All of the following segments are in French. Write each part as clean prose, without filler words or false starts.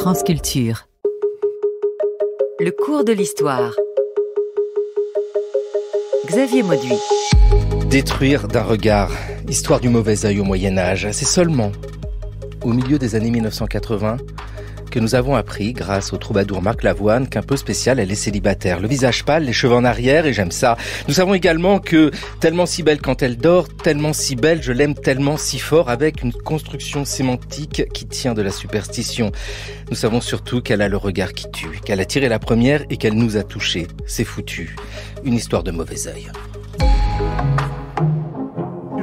France Culture. Le cours de l'histoire. Xavier Mauduit. Détruire d'un regard. Histoire du mauvais œil au Moyen-Âge. C'est seulement au milieu des années 1980 que nous avons appris, grâce au troubadour Marc Lavoine, qu'un peu spécial, elle est célibataire. Le visage pâle, les cheveux en arrière, et j'aime ça. Nous savons également que, tellement si belle quand elle dort, tellement si belle, je l'aime tellement si fort, avec une construction sémantique qui tient de la superstition. Nous savons surtout qu'elle a le regard qui tue, qu'elle a tiré la première et qu'elle nous a touchés. C'est foutu. Une histoire de mauvais œil.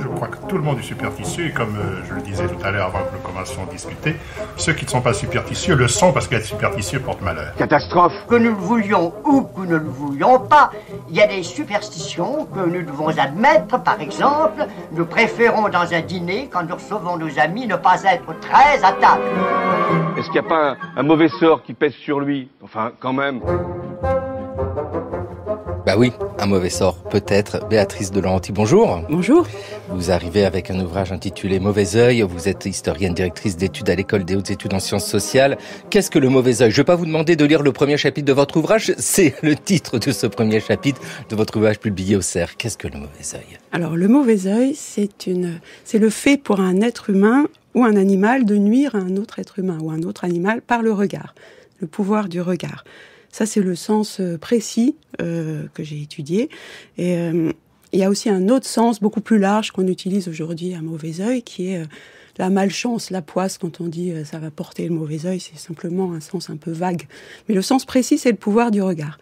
Je crois que tout le monde est superstitieux et comme je le disais tout à l'heure avant que nous commencions à discuter, ceux qui ne sont pas superstitieux le sont parce qu'être superstitieux porte malheur. Catastrophe. Que nous le voulions ou que nous ne le voulions pas, il y a des superstitions que nous devons admettre. Par exemple, nous préférons dans un dîner, quand nous recevons nos amis, ne pas être très à table. Est-ce qu'il n'y a pas un mauvais sort qui pèse sur lui? Enfin, quand même. Bah oui, un mauvais sort, peut-être. Béatrice de Laurenti, bonjour. Bonjour. Vous arrivez avec un ouvrage intitulé Mauvais œil. Vous êtes historienne, directrice d'études à l'École des hautes études en sciences sociales. Qu'est-ce que le mauvais œil? Je ne vais pas vous demander de lire le premier chapitre de votre ouvrage. C'est le titre de ce premier chapitre de votre ouvrage publié au Cerf. Qu'est-ce que le mauvais œil? Alors, le mauvais œil, c'est le fait pour un être humain ou un animal de nuire à un autre être humain ou un autre animal par le regard. Le pouvoir du regard. Ça, c'est le sens précis que j'ai étudié. Et il y a aussi un autre sens beaucoup plus large qu'on utilise aujourd'hui à mauvais œil, qui est la malchance, la poisse. Quand on dit ça va porter le mauvais œil, c'est simplement un sens un peu vague. Mais le sens précis, c'est le pouvoir du regard.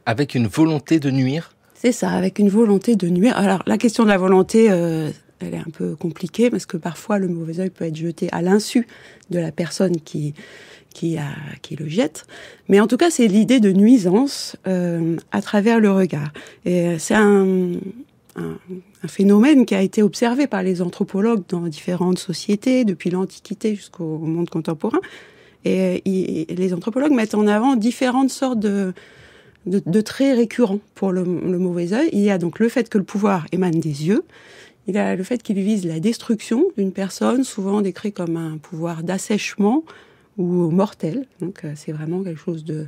Avec une volonté de nuire? C'est ça, avec une volonté de nuire. Alors, la question de la volonté, elle est un peu compliquée, parce que parfois, le mauvais œil peut être jeté à l'insu de la personne qui le jette. Mais en tout cas, c'est l'idée de nuisance à travers le regard. Et c'est un phénomène qui a été observé par les anthropologues dans différentes sociétés, depuis l'Antiquité jusqu'au monde contemporain. Et les anthropologues mettent en avant différentes sortes de traits récurrents pour le mauvais œil. Il y a donc le fait que le pouvoir émane des yeux. Il y a le fait qu'il vise la destruction d'une personne, souvent décrit comme un pouvoir d'assèchement ou mortel, donc c'est vraiment quelque chose de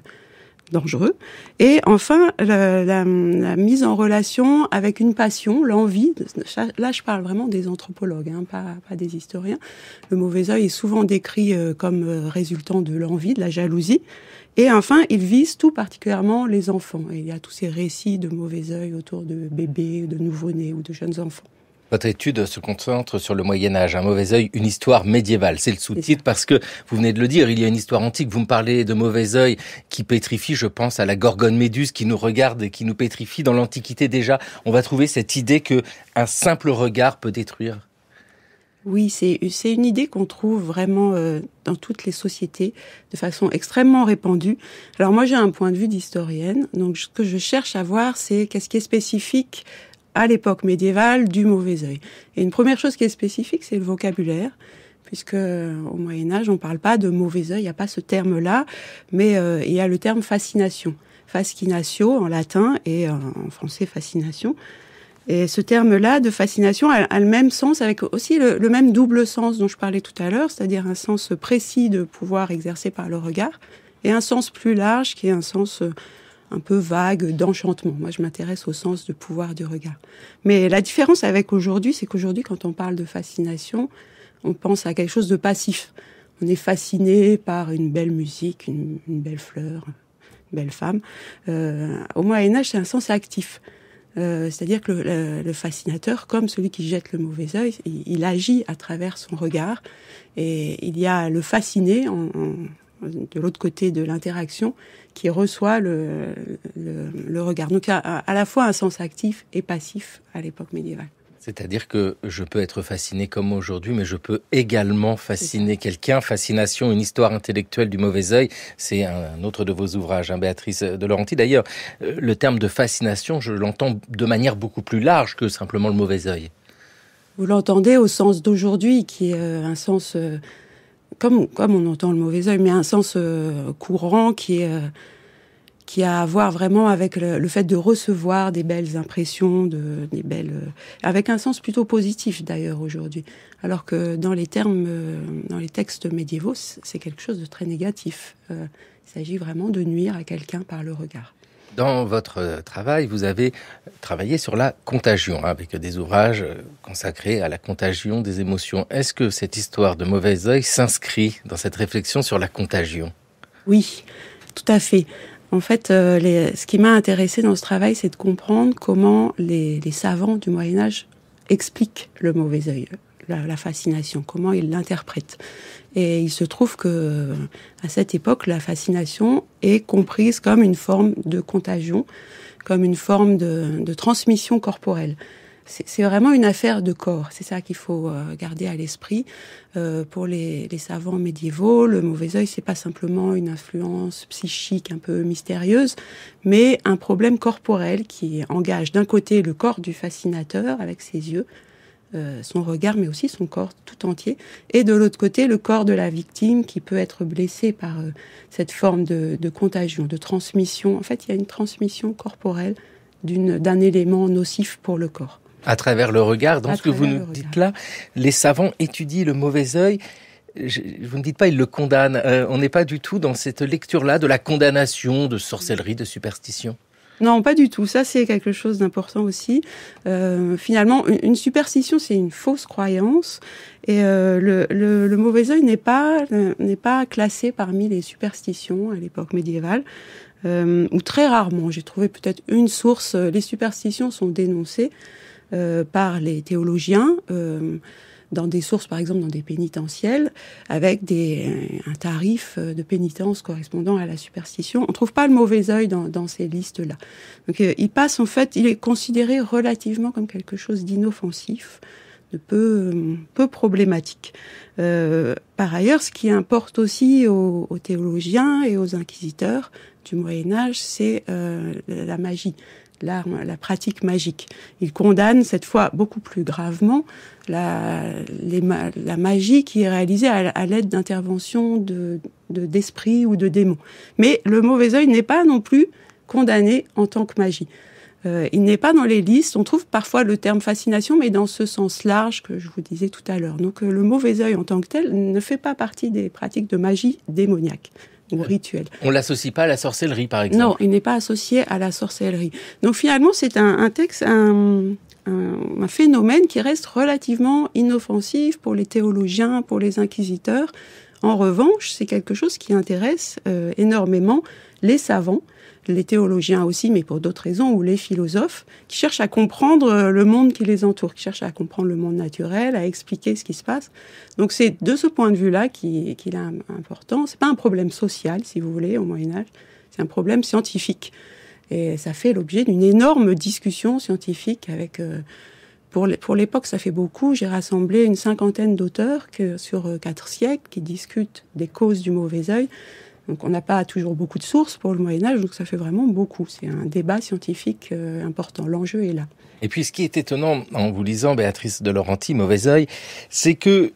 dangereux. Et enfin, la mise en relation avec une passion, l'envie. Là, je parle vraiment des anthropologues, pas des historiens. Le mauvais œil est souvent décrit comme résultant de l'envie, de la jalousie. Et enfin, il vise tout particulièrement les enfants. Et il y a tous ces récits de mauvais œil autour de bébés, de nouveau-nés ou de jeunes enfants. Votre étude se concentre sur le Moyen-Âge, un mauvais œil, une histoire médiévale. C'est le sous-titre parce que, vous venez de le dire, il y a une histoire antique. Vous me parlez de mauvais œil qui pétrifie, je pense à la Gorgone Méduse qui nous regarde et qui nous pétrifie. Dans l'Antiquité déjà, on va trouver cette idée que un simple regard peut détruire. Oui, c'est une idée qu'on trouve vraiment dans toutes les sociétés de façon extrêmement répandue. Alors moi, j'ai un point de vue d'historienne. Donc ce que je cherche à voir, c'est qu'est-ce qui est spécifique à l'époque médiévale du mauvais œil. Et une première chose qui est spécifique, c'est le vocabulaire, puisque au Moyen-Âge, on parle pas de mauvais œil, il n'y a pas ce terme-là, mais il y a le terme fascination. Fascinatio en latin et en français fascination. Et ce terme-là de fascination a le même sens, avec aussi le même double sens dont je parlais tout à l'heure, c'est-à-dire un sens précis de pouvoir exercé par le regard, et un sens plus large qui est un sens un peu vague d'enchantement. Moi, je m'intéresse au sens de pouvoir du regard. Mais la différence avec aujourd'hui, c'est qu'aujourd'hui, quand on parle de fascination, on pense à quelque chose de passif. On est fasciné par une belle musique, une belle fleur, une belle femme. Au Moyen-Âge, c'est un sens actif. C'est-à-dire que le fascinateur, comme celui qui jette le mauvais œil, il agit à travers son regard. Et il y a le fasciné de l'autre côté de l'interaction, qui reçoit le regard. Donc, il y a à la fois un sens actif et passif à l'époque médiévale. C'est-à-dire que je peux être fasciné comme aujourd'hui, mais je peux également fasciner quelqu'un. Fascination, une histoire intellectuelle du mauvais œil, c'est un autre de vos ouvrages, Béatrice de Laurenti. D'ailleurs, le terme de fascination, je l'entends de manière beaucoup plus large que simplement le mauvais œil. Vous l'entendez au sens d'aujourd'hui, qui est un sens... comme on entend le mauvais œil, mais un sens courant qui qui a à voir vraiment avec le fait de recevoir des belles impressions, avec un sens plutôt positif d'ailleurs aujourd'hui. Alors que dans les textes médiévaux, c'est quelque chose de très négatif. Il s'agit vraiment de nuire à quelqu'un par le regard. Dans votre travail, vous avez travaillé sur la contagion, avec des ouvrages consacrés à la contagion des émotions. Est-ce que cette histoire de Mauvais œil s'inscrit dans cette réflexion sur la contagion ? Oui, tout à fait. En fait, ce qui m'a intéressée dans ce travail, c'est de comprendre comment les savants du Moyen-Âge expliquent le mauvais œil, la fascination, comment ils l'interprètent. Et il se trouve que à cette époque, la fascination est comprise comme une forme de contagion, comme une forme de transmission corporelle. C'est vraiment une affaire de corps. C'est ça qu'il faut garder à l'esprit. Pour les savants médiévaux, le mauvais œil, c'est pas simplement une influence psychique un peu mystérieuse, mais un problème corporel qui engage d'un côté le corps du fascinateur avec ses yeux, son regard, mais aussi son corps tout entier, et de l'autre côté, le corps de la victime qui peut être blessé par cette forme de contagion, de transmission. En fait, il y a une transmission corporelle d'un élément nocif pour le corps. À travers le regard, dans ce que vous nous dites là, les savants étudient le mauvais œil. Vous ne dites pas ils le condamnent. On n'est pas du tout dans cette lecture-là de la condamnation, de sorcellerie, de superstition. Non, pas du tout. Ça, c'est quelque chose d'important aussi. Finalement, une superstition, c'est une fausse croyance. Et le mauvais œil n'est pas classé parmi les superstitions à l'époque médiévale. Ou très rarement. J'ai trouvé peut-être une source. Les superstitions sont dénoncées par les théologiens, dans des sources, par exemple, dans des pénitentiels, avec un tarif de pénitence correspondant à la superstition. On ne trouve pas le mauvais œil dans ces listes-là. Donc, il est considéré relativement comme quelque chose d'inoffensif, de peu problématique. Par ailleurs, ce qui importe aussi aux théologiens et aux inquisiteurs du Moyen-Âge, c'est la magie. La pratique magique. Il condamne cette fois beaucoup plus gravement la magie qui est réalisée à l'aide d'interventions d'esprits ou de démons. Mais le mauvais œil n'est pas non plus condamné en tant que magie. Il n'est pas dans les listes. On trouve parfois le terme fascination, mais dans ce sens large que je vous disais tout à l'heure. Donc le mauvais œil en tant que tel ne fait pas partie des pratiques de magie démoniaque ou rituel. On l'associe pas à la sorcellerie, par exemple. Non, il n'est pas associé à la sorcellerie. Donc finalement, c'est un phénomène qui reste relativement inoffensif pour les théologiens, pour les inquisiteurs. En revanche, c'est quelque chose qui intéresse énormément les savants, les théologiens aussi, mais pour d'autres raisons, ou les philosophes, qui cherchent à comprendre le monde qui les entoure, qui cherchent à comprendre le monde naturel, à expliquer ce qui se passe. Donc c'est de ce point de vue-là qu'il est important. C'est pas un problème social, si vous voulez, au Moyen-Âge, c'est un problème scientifique. Et ça fait l'objet d'une énorme discussion scientifique avec... Pour l'époque, ça fait beaucoup. J'ai rassemblé une 50aine d'auteurs sur 4 siècles qui discutent des causes du mauvais œil. Donc on n'a pas toujours beaucoup de sources pour le Moyen-Âge, donc ça fait vraiment beaucoup. C'est un débat scientifique important. L'enjeu est là. Et puis ce qui est étonnant en vous lisant Béatrice de Laurenti, Mauvais œil, c'est que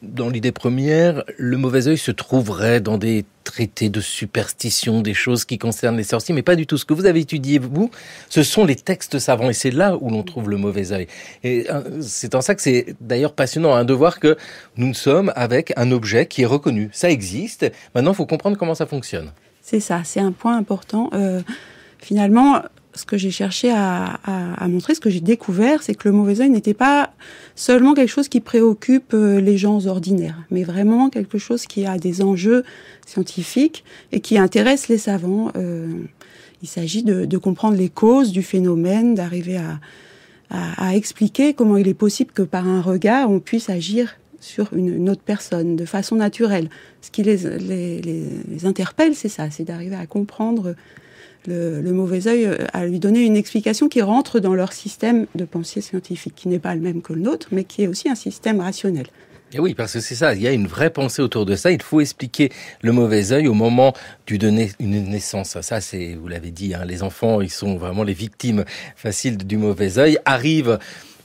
dans l'idée première, le mauvais œil se trouverait dans des traités de superstition, des choses qui concernent les sorciers, mais pas du tout. Ce que vous avez étudié, vous, ce sont les textes savants, et c'est là où l'on trouve le mauvais œil. Et c'est en ça que c'est d'ailleurs passionnant de voir que nous sommes avec un objet qui est reconnu. Ça existe, maintenant il faut comprendre comment ça fonctionne. C'est ça, c'est un point important. Finalement, ce que j'ai cherché à montrer, ce que j'ai découvert, c'est que le mauvais œil n'était pas seulement quelque chose qui préoccupe les gens ordinaires, mais vraiment quelque chose qui a des enjeux scientifiques et qui intéresse les savants. Il s'agit de comprendre les causes du phénomène, d'arriver à expliquer comment il est possible que par un regard, on puisse agir sur une autre personne de façon naturelle. Ce qui les interpelle, c'est ça, c'est d'arriver à comprendre le mauvais œil, à lui donner une explication qui rentre dans leur système de pensée scientifique, qui n'est pas le même que le nôtre, mais qui est aussi un système rationnel. Et oui, parce que c'est ça, il y a une vraie pensée autour de ça. Il faut expliquer le mauvais œil au moment du donner une naissance. Ça, c'est, vous l'avez dit, les enfants, ils sont vraiment les victimes faciles du mauvais œil. Arrive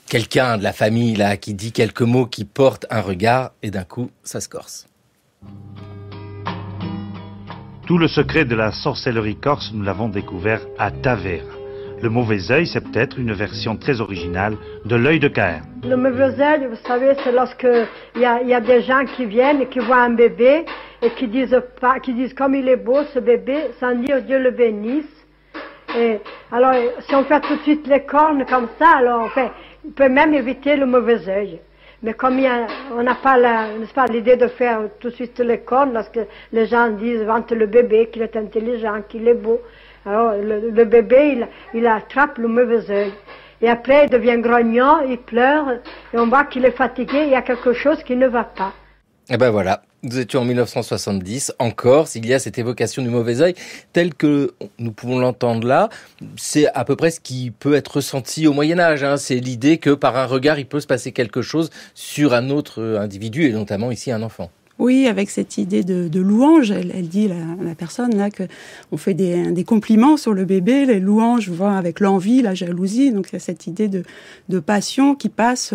quelqu'un de la famille là qui dit quelques mots, qui porte un regard, et d'un coup, ça se corse. Tout le secret de la sorcellerie corse, nous l'avons découvert à Tavera. Le mauvais œil, c'est peut-être une version très originale de l'œil de Caïn. Le mauvais œil, vous savez, c'est lorsque il y a des gens qui viennent et qui voient un bébé et qui disent comme il est beau ce bébé, sans dire Dieu le bénisse. Et alors, si on fait tout de suite les cornes comme ça, alors on peut même éviter le mauvais œil. Mais comme on n'a pas l'idée de faire tout de suite les cornes, lorsque les gens disent vante le bébé, qu'il est intelligent, qu'il est beau. Alors le bébé, il attrape le mauvais œil. Et après, il devient grognon, il pleure, et on voit qu'il est fatigué, il y a quelque chose qui ne va pas. Et ben voilà, nous étions en 1970, en Corse, il y a cette évocation du mauvais œil, telle que nous pouvons l'entendre là, c'est à peu près ce qui peut être ressenti au Moyen-Âge, hein. C'est l'idée que par un regard, il peut se passer quelque chose sur un autre individu, et notamment ici un enfant. Oui, avec cette idée de louange, elle dit, la personne, là, que on fait des compliments sur le bébé, les louanges vont avec l'envie, la jalousie, donc il y a cette idée de passion qui passe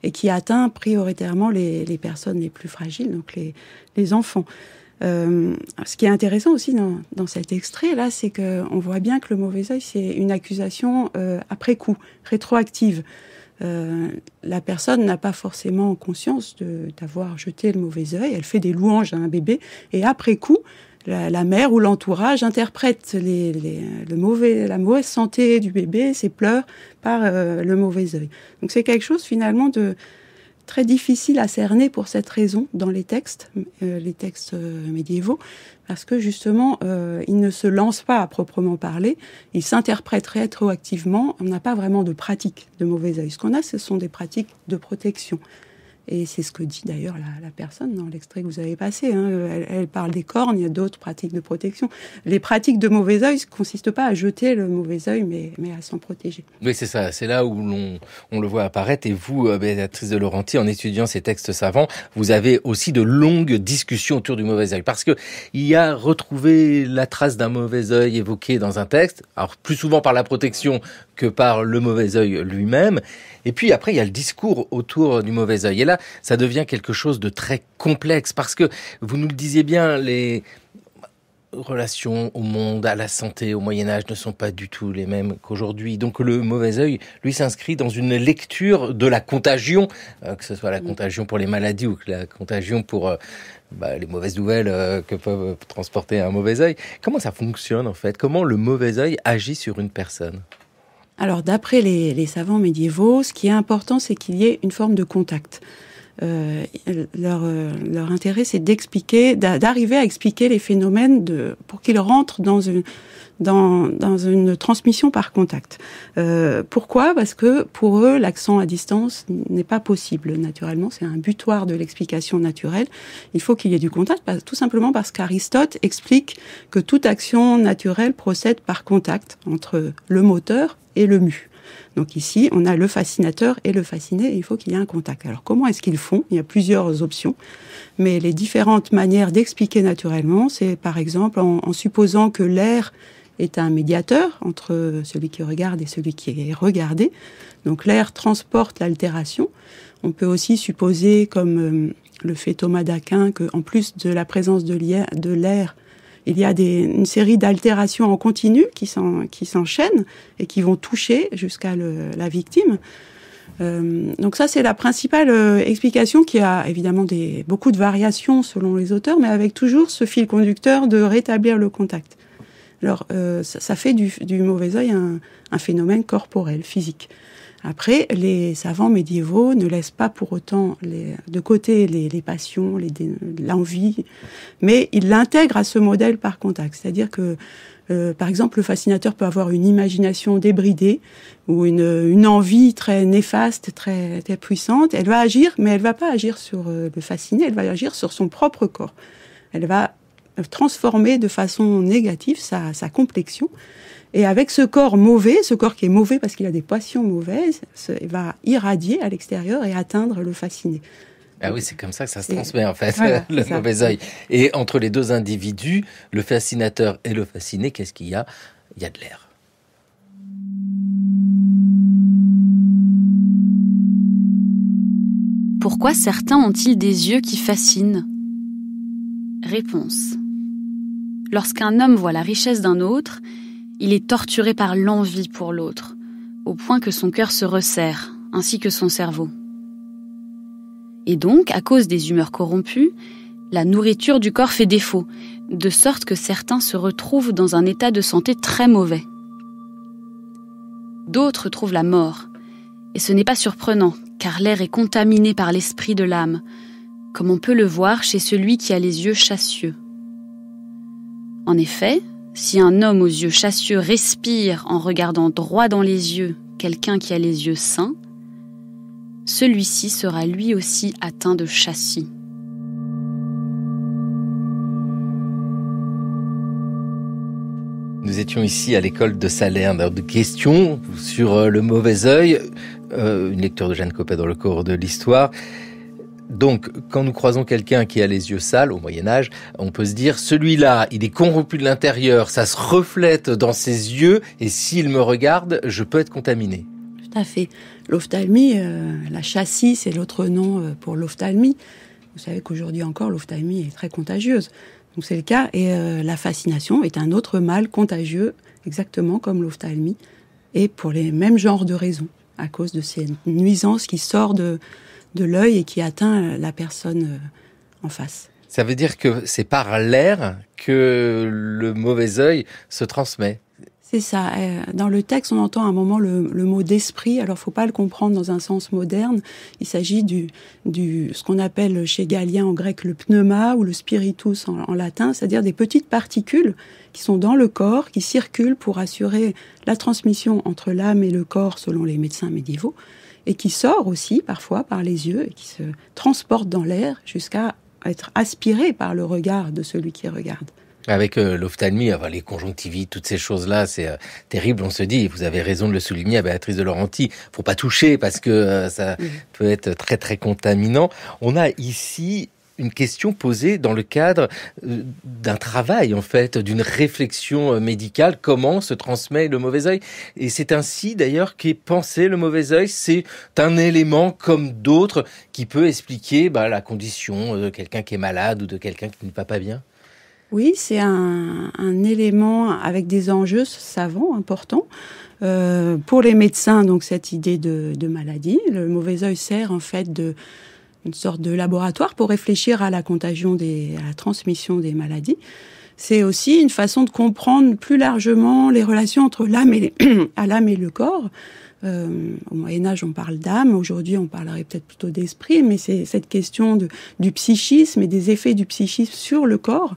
et qui atteint prioritairement les personnes les plus fragiles, donc les enfants. Ce qui est intéressant aussi dans cet extrait-là, c'est qu'on voit bien que le mauvais œil, c'est une accusation après coup, rétroactive. La personne n'a pas forcément conscience d'avoir jeté le mauvais œil. Elle fait des louanges à un bébé et après coup, la mère ou l'entourage interprète la mauvaise santé du bébé, ses pleurs, par le mauvais œil. Donc c'est quelque chose finalement de très difficile à cerner pour cette raison dans les textes médiévaux, parce que justement, ils ne se lancent pas à proprement parler, ils s'interprètent rétroactivement, on n'a pas vraiment de pratique de mauvais œil. Ce qu'on a, ce sont des pratiques de protection. Et c'est ce que dit d'ailleurs la personne dans l'extrait que vous avez passé. Hein. Elle parle des cornes, il y a d'autres pratiques de protection. Les pratiques de mauvais œil ne consistent pas à jeter le mauvais œil, mais à s'en protéger. Oui, c'est ça. C'est là où on le voit apparaître. Et vous, Béatrice de Laurenti, en étudiant ces textes savants, vous avez aussi de longues discussions autour du mauvais œil. Parce que il y a retrouvé la trace d'un mauvais œil évoqué dans un texte, alors plus souvent par la protection que par le mauvais œil lui-même. Et puis après, il y a le discours autour du mauvais œil. Et là, ça devient quelque chose de très complexe parce que, vous nous le disiez bien, les relations au monde, à la santé, au Moyen-Âge ne sont pas du tout les mêmes qu'aujourd'hui. Donc le mauvais œil, lui, s'inscrit dans une lecture de la contagion, que ce soit la contagion pour les maladies ou que la contagion pour les mauvaises nouvelles que peuvent transporter un mauvais œil. Comment ça fonctionne en fait ? Comment le mauvais œil agit sur une personne ? Alors, d'après les savants médiévaux, ce qui est important, c'est qu'il y ait une forme de contact. Leur intérêt, c'est d'arriver à expliquer les phénomènes pour qu'ils rentrent dans une transmission par contact. Pourquoi ? Parce que pour eux, l'accent à distance n'est pas possible naturellement. C'est un butoir de l'explication naturelle. Il faut qu'il y ait du contact, tout simplement parce qu'Aristote explique que toute action naturelle procède par contact entre le moteur et le mu. Donc ici, on a le fascinateur et le fasciné, et il faut qu'il y ait un contact. Alors comment est-ce qu'ils font ? Il y a plusieurs options, mais les différentes manières d'expliquer naturellement, c'est par exemple en supposant que l'air est un médiateur entre celui qui regarde et celui qui est regardé. Donc l'air transporte l'altération. On peut aussi supposer, comme le fait Thomas d'Aquin, qu'en plus de la présence de l'air, il y a une série d'altérations en continu qui s'enchaînent et qui vont toucher jusqu'à la victime. Donc ça, c'est la principale explication qui a évidemment beaucoup de variations selon les auteurs, mais avec toujours ce fil conducteur de rétablir le contact. Alors, ça fait du mauvais œil un phénomène corporel, physique. Après, les savants médiévaux ne laissent pas pour autant de côté les passions, l'envie, mais ils l'intègrent à ce modèle par contact. C'est-à-dire que, par exemple, le fascinateur peut avoir une imagination débridée ou une envie très néfaste, très, très puissante. Elle va agir, mais elle va pas agir sur le fasciné, elle va agir sur son propre corps. Elle va transformer de façon négative sa complexion. Et avec ce corps mauvais, ce corps qui est mauvais parce qu'il a des passions mauvaises, il va irradier à l'extérieur et atteindre le fasciné. Ah oui, c'est comme ça que ça se transmet en fait, voilà, le mauvais œil. Et entre les deux individus, le fascinateur et le fasciné, qu'est-ce qu'il y a ? Il y a de l'air. Pourquoi certains ont-ils des yeux qui fascinent ? Réponse. lorsqu'un homme voit la richesse d'un autre, il est torturé par l'envie pour l'autre, au point que son cœur se resserre, ainsi que son cerveau. Et donc, à cause des humeurs corrompues, la nourriture du corps fait défaut, de sorte que certains se retrouvent dans un état de santé très mauvais. D'autres trouvent la mort, et ce n'est pas surprenant, car l'air est contaminé par l'esprit de l'âme, comme on peut le voir chez celui qui a les yeux chassieux. En effet, si un homme aux yeux chassieux respire en regardant droit dans les yeux quelqu'un qui a les yeux sains, celui-ci sera lui aussi atteint de chassis. Nous étions ici à l'école de Salerne. De questions sur le mauvais œil, une lecture de Jeanne Copet dans le cours de l'histoire. Donc, quand nous croisons quelqu'un qui a les yeux sales, au Moyen-Âge, on peut se dire, celui-là, il est corrompu de l'intérieur, ça se reflète dans ses yeux, et s'il me regarde, je peux être contaminé. Tout à fait. L'ophtalmie, la chassis, c'est l'autre nom pour l'ophtalmie. Vous savez qu'aujourd'hui encore, l'ophtalmie est très contagieuse. Donc c'est le cas. Et la fascination est un autre mal contagieux, exactement comme l'ophtalmie, et pour les mêmes genres de raisons, à cause de ces nuisances qui sortent de l'œil et qui atteint la personne en face. Ça veut dire que c'est par l'air que le mauvais œil se transmet. C'est ça. Dans le texte, on entend à un moment le mot d'esprit. Alors, faut pas le comprendre dans un sens moderne. Il s'agit ce qu'on appelle chez Galien en grec le pneuma ou le spiritus en latin, c'est-à-dire des petites particules qui sont dans le corps, qui circulent pour assurer la transmission entre l'âme et le corps selon les médecins médiévaux, et qui sort aussi parfois par les yeux et qui se transporte dans l'air jusqu'à être aspiré par le regard de celui qui regarde. Avec l'ophtalmie, les conjonctivites, toutes ces choses-là, c'est terrible. On se dit, vous avez raison de le souligner, Béatrice de Laurenti, faut pas toucher parce que ça peut être très très contaminant. On a ici une question posée dans le cadre d'un travail, en fait, d'une réflexion médicale. Comment se transmet le mauvais œil? Et c'est ainsi, d'ailleurs, qu'est pensé le mauvais œil. C'est un élément, comme d'autres, qui peut expliquer la condition de quelqu'un qui est malade ou de quelqu'un qui ne va pas bien. Oui, c'est un élément avec des enjeux savants importants. Pour les médecins, donc cette idée de maladie, le mauvais œil sert en fait une sorte de laboratoire pour réfléchir à la contagion à la transmission des maladies. C'est aussi une façon de comprendre plus largement les relations entre l'âme et le corps. Au Moyen-Âge, on parle d'âme. Aujourd'hui, on parlerait peut-être plutôt d'esprit, mais c'est cette question du psychisme et des effets du psychisme sur le corps.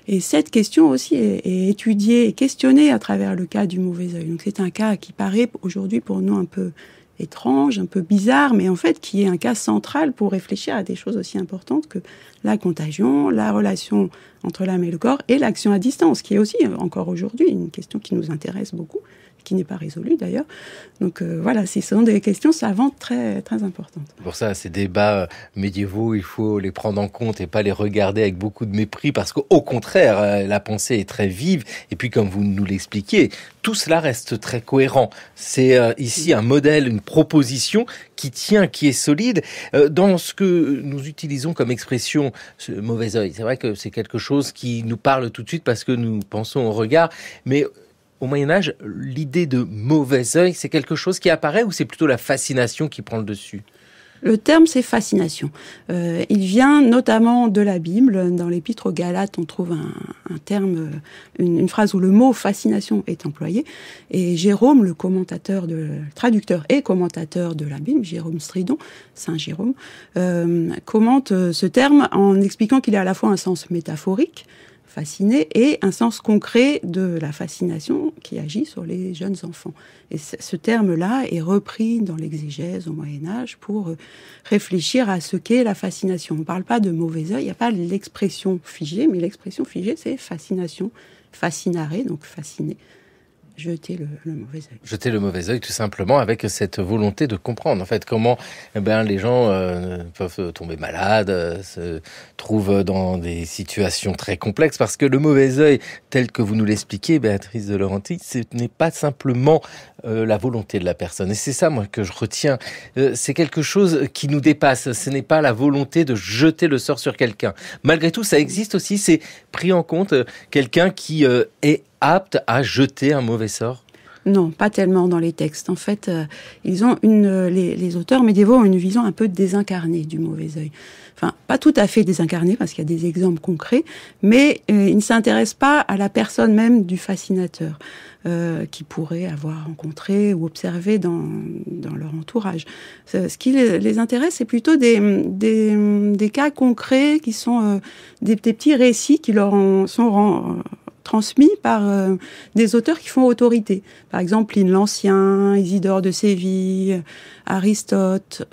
Et cette question aussi est étudiée et questionnée à travers le cas du mauvais œil. Donc c'est un cas qui paraît aujourd'hui pour nous un peu étrange, un peu bizarre, mais en fait qui est un cas central pour réfléchir à des choses aussi importantes que la contagion, la relation entre l'âme et le corps et l'action à distance, qui est aussi encore aujourd'hui une question qui nous intéresse beaucoup, qui n'est pas résolue d'ailleurs. Donc voilà, ce sont des questions savantes très, très importantes. Pour ça, ces débats médiévaux, il faut les prendre en compte et pas les regarder avec beaucoup de mépris, parce qu'au contraire, la pensée est très vive. Et puis, comme vous nous l'expliquiez, tout cela reste très cohérent. C'est ici un modèle, une proposition qui tient, qui est solide. Dans ce que nous utilisons comme expression, ce mauvais œil, c'est vrai que c'est quelque chose qui nous parle tout de suite parce que nous pensons au regard, mais au Moyen-Âge, l'idée de mauvais œil, c'est quelque chose qui apparaît ou c'est plutôt la fascination qui prend le dessus ? Le terme, c'est fascination. Il vient notamment de la Bible. Dans l'Épître aux Galates, on trouve un terme, une phrase où le mot fascination est employé. Et Jérôme, le traducteur et commentateur de la Bible, Jérôme Stridon, Saint Jérôme, commente ce terme en expliquant qu'il a à la fois un sens métaphorique, fasciné, et un sens concret de la fascination qui agit sur les jeunes enfants. Et ce terme-là est repris dans l'exégèse au Moyen-Âge pour réfléchir à ce qu'est la fascination. On ne parle pas de mauvais œil, il n'y a pas l'expression figée, mais l'expression figée, c'est fascination, fascinare, donc fasciné. jeter le mauvais œil. Jeter le mauvais œil, tout simplement, avec cette volonté de comprendre, en fait, comment les gens peuvent tomber malades, se trouvent dans des situations très complexes, parce que le mauvais œil, tel que vous nous l'expliquez, Béatrice de Laurenti, ce n'est pas simplement la volonté de la personne. Et c'est ça, moi, que je retiens. C'est quelque chose qui nous dépasse. Ce n'est pas la volonté de jeter le sort sur quelqu'un. Malgré tout, ça existe aussi, c'est pris en compte, quelqu'un qui est apte à jeter un mauvais sort? Non, pas tellement dans les textes. En fait, ils ont les auteurs médiévaux ont une vision un peu désincarnée du mauvais œil. Enfin, pas tout à fait désincarnée, parce qu'il y a des exemples concrets, mais ils ne s'intéressent pas à la personne même du fascinateur, qui pourrait avoir rencontré ou observé dans leur entourage. Ce qui les intéresse, c'est plutôt des cas concrets qui sont des petits récits qui leur sont transmis par des auteurs qui font autorité. Par exemple, Pline l'Ancien, Isidore de Séville, Aristote,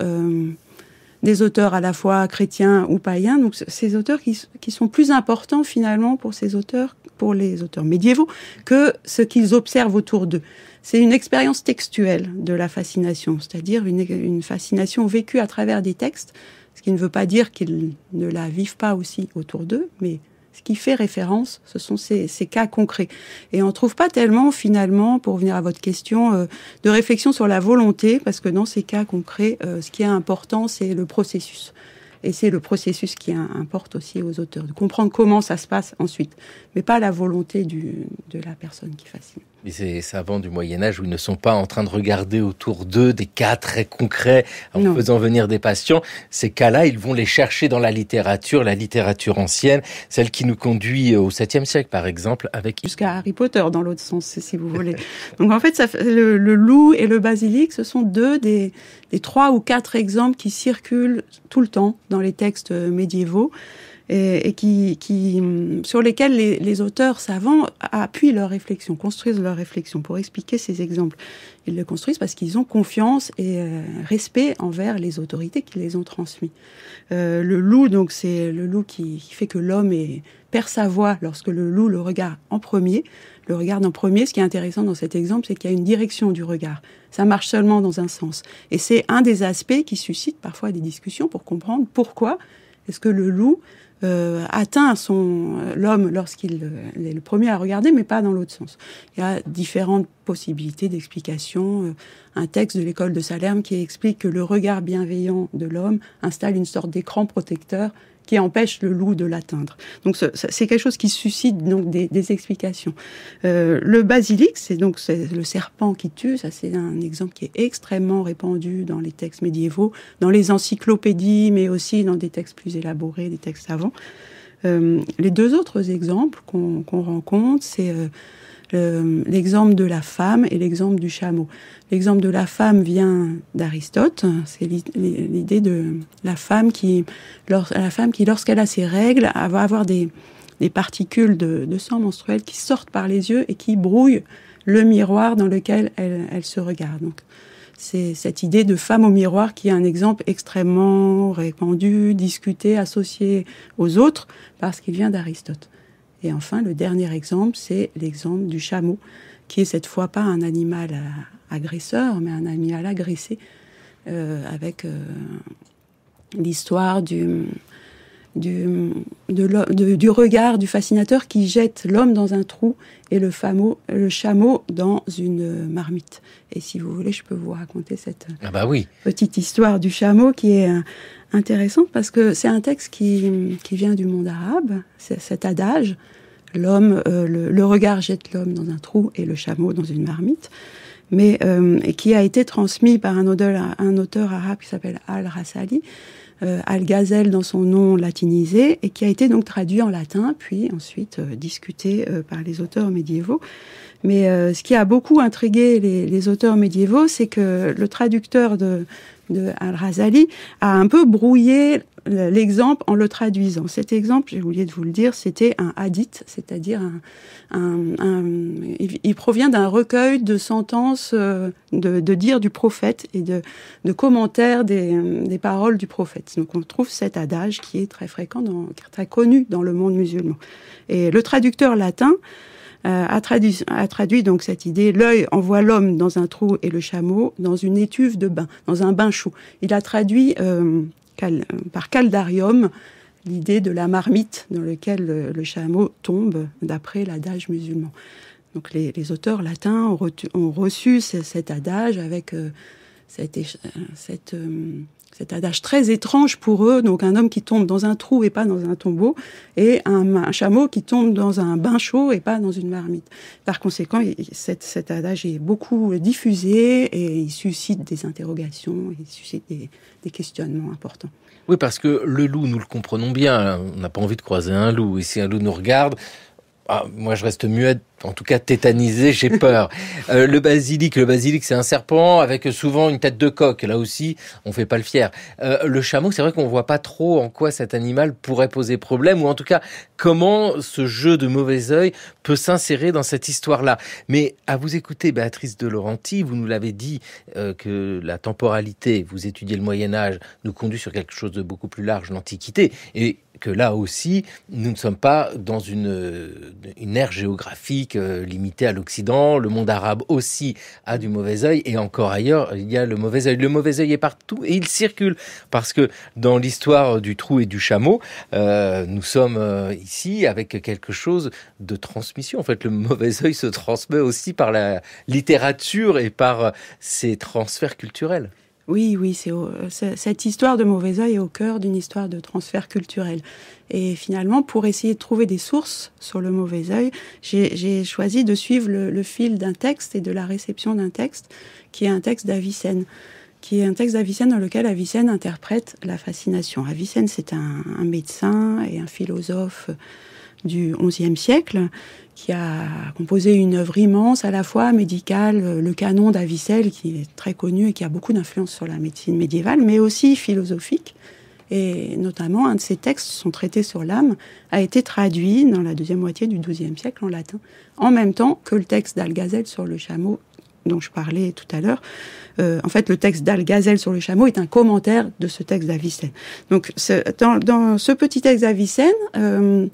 des auteurs à la fois chrétiens ou païens. Donc, ces auteurs qui sont plus importants finalement pour les auteurs médiévaux, que ce qu'ils observent autour d'eux. C'est une expérience textuelle de la fascination, c'est-à-dire une fascination vécue à travers des textes, ce qui ne veut pas dire qu'ils ne la vivent pas aussi autour d'eux, mais ce qui fait référence, ce sont ces cas concrets. Et on ne trouve pas tellement, finalement, pour revenir à votre question, de réflexion sur la volonté, parce que dans ces cas concrets, ce qui est important, c'est le processus. Et c'est le processus qui importe aussi aux auteurs, de comprendre comment ça se passe ensuite, mais pas la volonté de la personne qui fascine. Mais ces savants du Moyen-Âge où ils ne sont pas en train de regarder autour d'eux des cas très concrets en faisant venir des patients. Ces cas-là, ils vont les chercher dans la littérature ancienne, celle qui nous conduit au 7e siècle, par exemple, avec... Jusqu'à Harry Potter, dans l'autre sens, si vous voulez. Donc en fait, le loup et le basilic, ce sont deux des 3 ou 4 exemples qui circulent tout le temps dans les textes médiévaux, et sur lesquels les auteurs savants appuient leur réflexion, construisent leur réflexion pour expliquer ces exemples. Ils le construisent parce qu'ils ont confiance et respect envers les autorités qui les ont transmis. Le loup, donc, c'est le loup qui fait que l'homme perd sa voix lorsque le loup le regarde en premier. Le regarde en premier. Ce qui est intéressant dans cet exemple, c'est qu'il y a une direction du regard. Ça marche seulement dans un sens. Et c'est un des aspects qui suscite parfois des discussions pour comprendre pourquoi est-ce que le loup atteint l'homme lorsqu'il est le premier à regarder, mais pas dans l'autre sens. Il y a différentes possibilités d'explication. Un texte de l'école de Salerne qui explique que le regard bienveillant de l'homme installe une sorte d'écran protecteur qui empêche le loup de l'atteindre. Donc c'est quelque chose qui suscite donc des explications. Le basilic, c'est le serpent qui tue. Ça, c'est un exemple qui est extrêmement répandu dans les textes médiévaux, dans les encyclopédies, mais aussi dans des textes plus élaborés, des textes savants. Les 2 autres exemples qu'on rencontre, c'est l'exemple de la femme et l'exemple du chameau. L'exemple de la femme vient d'Aristote. C'est l'idée de la femme qui, lorsqu'elle a ses règles, va avoir des particules de sang menstruel qui sortent par les yeux et qui brouillent le miroir dans lequel elle se regarde. Donc, c'est cette idée de femme au miroir qui est un exemple extrêmement répandu, discuté, associé aux autres, parce qu'il vient d'Aristote. Et enfin, le dernier exemple, c'est l'exemple du chameau, qui est cette fois pas un animal agresseur, mais un animal agressé, avec l'histoire du regard du fascinateur qui jette l'homme dans un trou et le chameau dans une marmite. Et si vous voulez, je peux vous raconter cette petite histoire du chameau qui est intéressante parce que c'est un texte qui vient du monde arabe, c'est cet adage, le regard jette l'homme dans un trou et le chameau dans une marmite, mais et qui a été transmis par un auteur arabe qui s'appelle Al-Rasali, Al-Ghazal dans son nom latinisé, et qui a été donc traduit en latin, puis ensuite discuté par les auteurs médiévaux. Mais ce qui a beaucoup intrigué les auteurs médiévaux, c'est que le traducteur de Al-Rasali a un peu brouillé l'exemple en le traduisant. Cet exemple, j'ai oublié de vous le dire, c'était un hadith, c'est-à-dire il provient d'un recueil de sentences de dires du prophète et de commentaires des paroles du prophète. Donc on trouve cet adage qui est très fréquent, très connu dans le monde musulman. Et le traducteur latin a traduit donc cette idée. L'œil envoie l'homme dans un trou et le chameau dans une étuve de bain, dans un bain chaud. Il a traduit par caldarium l'idée de la marmite dans laquelle le chameau tombe, d'après l'adage musulman. Donc les auteurs latins ont reçu cet adage avec cet adage très étrange pour eux, donc un homme qui tombe dans un trou et pas dans un tombeau, et un chameau qui tombe dans un bain chaud et pas dans une marmite. Par conséquent, cet adage est beaucoup diffusé et il suscite des interrogations, il suscite des questionnements importants. Oui, parce que le loup, nous le comprenons bien, on n'a pas envie de croiser un loup, et si un loup nous regarde, moi je reste muette, en tout cas tétanisé, j'ai peur. Le basilic, c'est un serpent avec souvent une tête de coq. Là aussi, on fait pas le fier. Le chameau, c'est vrai qu'on voit pas trop en quoi cet animal pourrait poser problème, ou en tout cas comment ce jeu de mauvais œil peut s'insérer dans cette histoire-là. Mais à vous écouter, Béatrice de Laurenti, vous nous l'avez dit que la temporalité, vous étudiez le Moyen-Âge, nous conduit sur quelque chose de beaucoup plus large, l'Antiquité, et que là aussi, nous ne sommes pas dans une aire géographique limitée à l'Occident. Le monde arabe aussi a du mauvais œil, et encore ailleurs, il y a le mauvais œil. Le mauvais œil est partout et il circule, parce que dans l'histoire du trou et du chameau, nous sommes ici avec quelque chose de transmission. En fait, le mauvais œil se transmet aussi par la littérature et par ses transferts culturels. Oui, cette histoire de mauvais œil est au cœur d'une histoire de transfert culturel. Et finalement, pour essayer de trouver des sources sur le mauvais œil, j'ai choisi de suivre le fil d'un texte et de la réception d'un texte, qui est un texte d'Avicenne, dans lequel Avicenne interprète la fascination. Avicenne, c'est un médecin et un philosophe du XIe siècle, qui a composé une œuvre immense, à la fois médicale, le canon d'Avicenne, qui est très connu et qui a beaucoup d'influence sur la médecine médiévale, mais aussi philosophique. Et notamment, un de ses textes, son traité sur l'âme, a été traduit dans la deuxième moitié du XIIe siècle en latin, en même temps que le texte d'Algazel sur le chameau, dont je parlais tout à l'heure. En fait, le texte d'Algazel sur le chameau est un commentaire de ce texte d'Avicenne. Donc, dans ce petit texte d'Avicenne,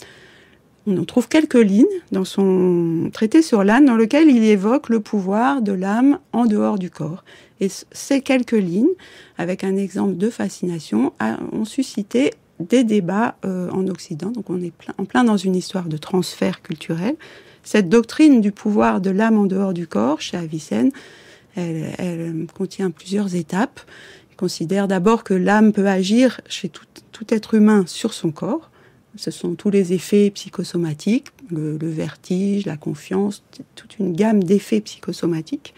on trouve quelques lignes dans son traité sur l'âme dans lequel il évoque le pouvoir de l'âme en dehors du corps. Et ces quelques lignes, avec un exemple de fascination, ont suscité des débats en Occident. Donc on est en plein dans une histoire de transfert culturel. Cette doctrine du pouvoir de l'âme en dehors du corps, chez Avicenne, elle contient plusieurs étapes. Il considère d'abord que l'âme peut agir chez tout être humain sur son corps. Ce sont tous les effets psychosomatiques, le vertige, la confiance, toute une gamme d'effets psychosomatiques.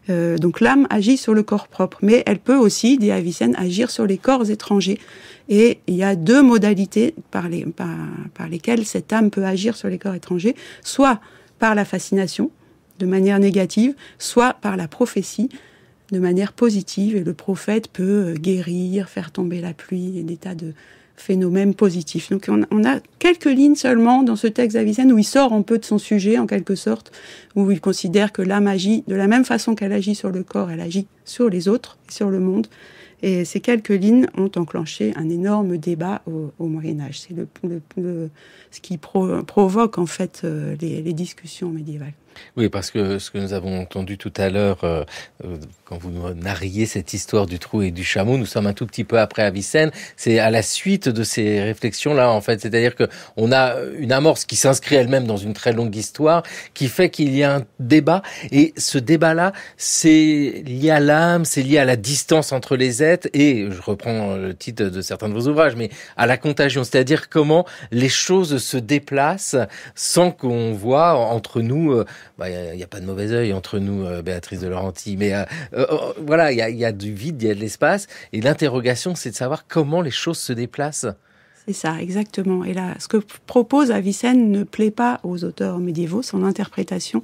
Donc l'âme agit sur le corps propre, mais elle peut aussi, dit Avicenne, agir sur les corps étrangers. Et il y a deux modalités par lesquelles cette âme peut agir sur les corps étrangers, soit par la fascination, de manière négative, soit par la prophétie, de manière positive. Et le prophète peut guérir, faire tomber la pluie, et des tas de phénomène positif. Donc on a quelques lignes seulement dans ce texte d'Avicenne où il sort un peu de son sujet, en quelque sorte, où il considère que l'âme agit de la même façon qu'elle agit sur le corps, elle agit sur les autres, sur le monde. Et ces quelques lignes ont enclenché un énorme débat au Moyen-Âge. C'est ce qui provoque en fait les discussions médiévales. Oui, parce que ce que nous avons entendu tout à l'heure, quand vous narriez cette histoire du trou et du chameau, nous sommes un tout petit peu après Avicenne. C'est à la suite de ces réflexions-là, en fait. C'est-à-dire que on a une amorce qui s'inscrit elle-même dans une très longue histoire, qui fait qu'il y a un débat. Et ce débat-là, c'est lié à l'âme, c'est lié à la distance entre les êtres. Et je reprends le titre de certains de vos ouvrages, mais à la contagion. C'est-à-dire comment les choses se déplacent sans qu'on voit entre nous... il y a pas de mauvais œil entre nous, Béatrice de Laurenti, mais voilà, il y a du vide, il y a de l'espace, et l'interrogation, c'est de savoir comment les choses se déplacent. C'est ça, exactement. Et là, ce que propose Avicenne ne plaît pas aux auteurs médiévaux, son interprétation,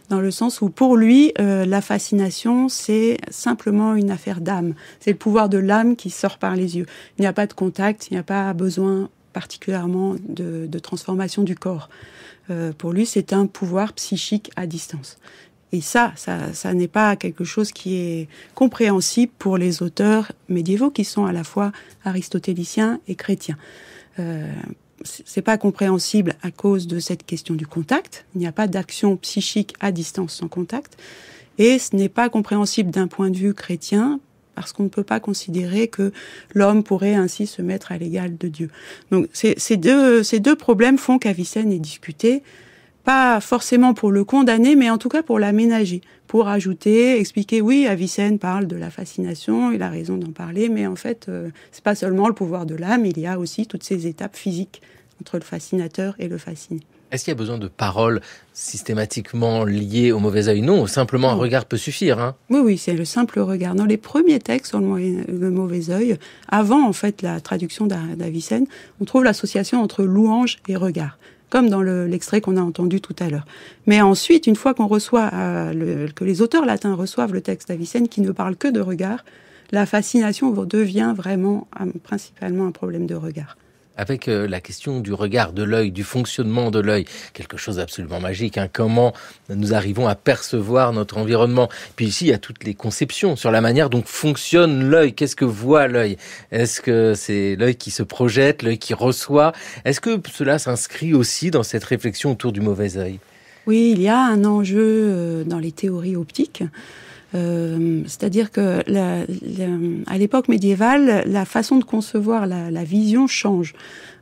dans le sens où, pour lui, la fascination, c'est simplement une affaire d'âme. C'est le pouvoir de l'âme qui sort par les yeux. Il n'y a pas de contact, il n'y a pas besoin particulièrement de transformation du corps. Pour lui, c'est un pouvoir psychique à distance. Et ça n'est pas quelque chose qui est compréhensible pour les auteurs médiévaux qui sont à la fois aristotéliciens et chrétiens. c'est pas compréhensible à cause de cette question du contact. Il n'y a pas d'action psychique à distance sans contact. Et ce n'est pas compréhensible d'un point de vue chrétien, parce qu'on ne peut pas considérer que l'homme pourrait ainsi se mettre à l'égal de Dieu. Donc ces deux problèmes font qu'Avicenne est discuté, pas forcément pour le condamner, mais en tout cas pour l'aménager, pour ajouter, expliquer, oui, Avicenne parle de la fascination, il a raison d'en parler, mais en fait, c'est pas seulement le pouvoir de l'âme, il y a aussi toutes ces étapes physiques entre le fascinateur et le fasciné. Est-ce qu'il y a besoin de paroles systématiquement liées au mauvais œil? Non, simplement un regard peut suffire. Hein. Oui, c'est le simple regard. Dans les premiers textes sur le mauvais œil, avant en fait la traduction d'Avicenne, on trouve l'association entre louange et regard, comme dans l'extrait qu'on a entendu tout à l'heure. Mais ensuite, une fois qu'on reçoit, que les auteurs latins reçoivent le texte d'Avicenne qui ne parle que de regard, la fascination devient vraiment principalement un problème de regard. Avec la question du regard, de l'œil, du fonctionnement de l'œil, quelque chose d'absolument magique. Hein. Comment nous arrivons à percevoir notre environnement. Puis ici, il y a toutes les conceptions sur la manière dont fonctionne l'œil. Qu'est-ce que voit l'œil? Est-ce que c'est l'œil qui se projette, l'œil qui reçoit? Est-ce que cela s'inscrit aussi dans cette réflexion autour du mauvais œil? Oui, il y a un enjeu dans les théories optiques. C'est-à-dire que à l'époque médiévale, la façon de concevoir la vision change.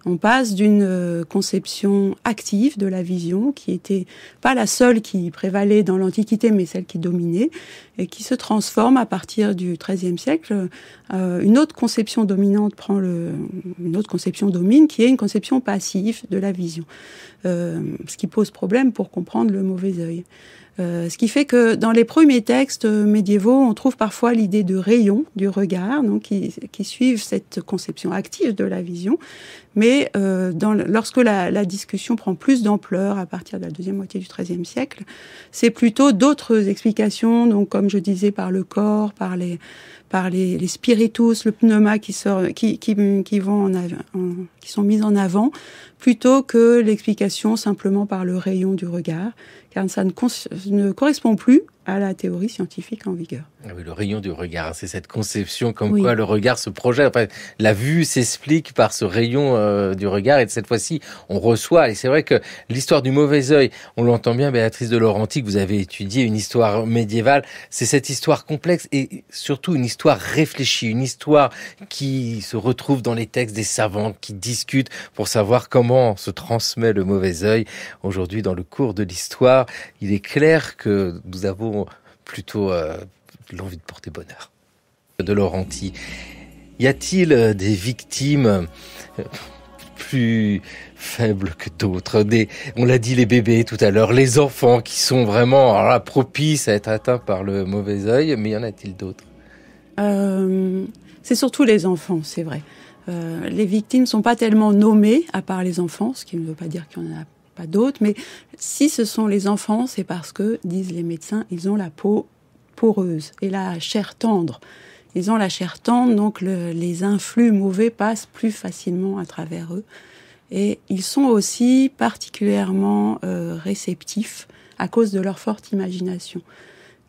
On passe d'une conception active de la vision, qui était pas la seule qui prévalait dans l'Antiquité, mais celle qui dominait, et qui se transforme à partir du XIIIe siècle. Une autre conception dominante une autre conception domine, qui est une conception passive de la vision. Ce qui pose problème pour comprendre le mauvais œil. Ce qui fait que dans les premiers textes médiévaux, on trouve parfois l'idée de rayon du regard, donc qui suivent cette conception active de la vision. Mais lorsque la discussion prend plus d'ampleur à partir de la deuxième moitié du XIIIe siècle, c'est plutôt d'autres explications, donc comme je disais, par le corps, par les spiritus, le pneuma qui sont mis en avant, plutôt que l'explication simplement par le rayon du regard, car ça ne correspond plus à la théorie scientifique en vigueur. Ah oui, le rayon du regard, c'est cette conception comme quoi le regard se projette. Enfin, la vue s'explique par ce rayon du regard, et cette fois-ci, on reçoit. Et c'est vrai que l'histoire du mauvais œil, on l'entend bien, Béatrice de Laurenti, que vous avez étudié une histoire médiévale, c'est cette histoire complexe et surtout une histoire réfléchie, une histoire qui se retrouve dans les textes des savants qui discutent pour savoir comment se transmet le mauvais œil. Aujourd'hui, dans le cours de l'histoire, il est clair que nous avons plutôt l'envie de porter bonheur. De Laurenti, y a-t-il des victimes plus faibles que d'autres? On l'a dit, les bébés tout à l'heure, les enfants qui sont vraiment propices à être atteints par le mauvais œil, mais y en a-t-il d'autres? C'est surtout les enfants, c'est vrai. Les victimes ne sont pas tellement nommées, à part les enfants, ce qui ne veut pas dire qu'il n'y en a pas d'autres, mais si ce sont les enfants, c'est parce que, disent les médecins, ils ont la peau poreuse et la chair tendre. Ils ont la chair tendre, donc les influx mauvais passent plus facilement à travers eux. Et ils sont aussi particulièrement réceptifs à cause de leur forte imagination.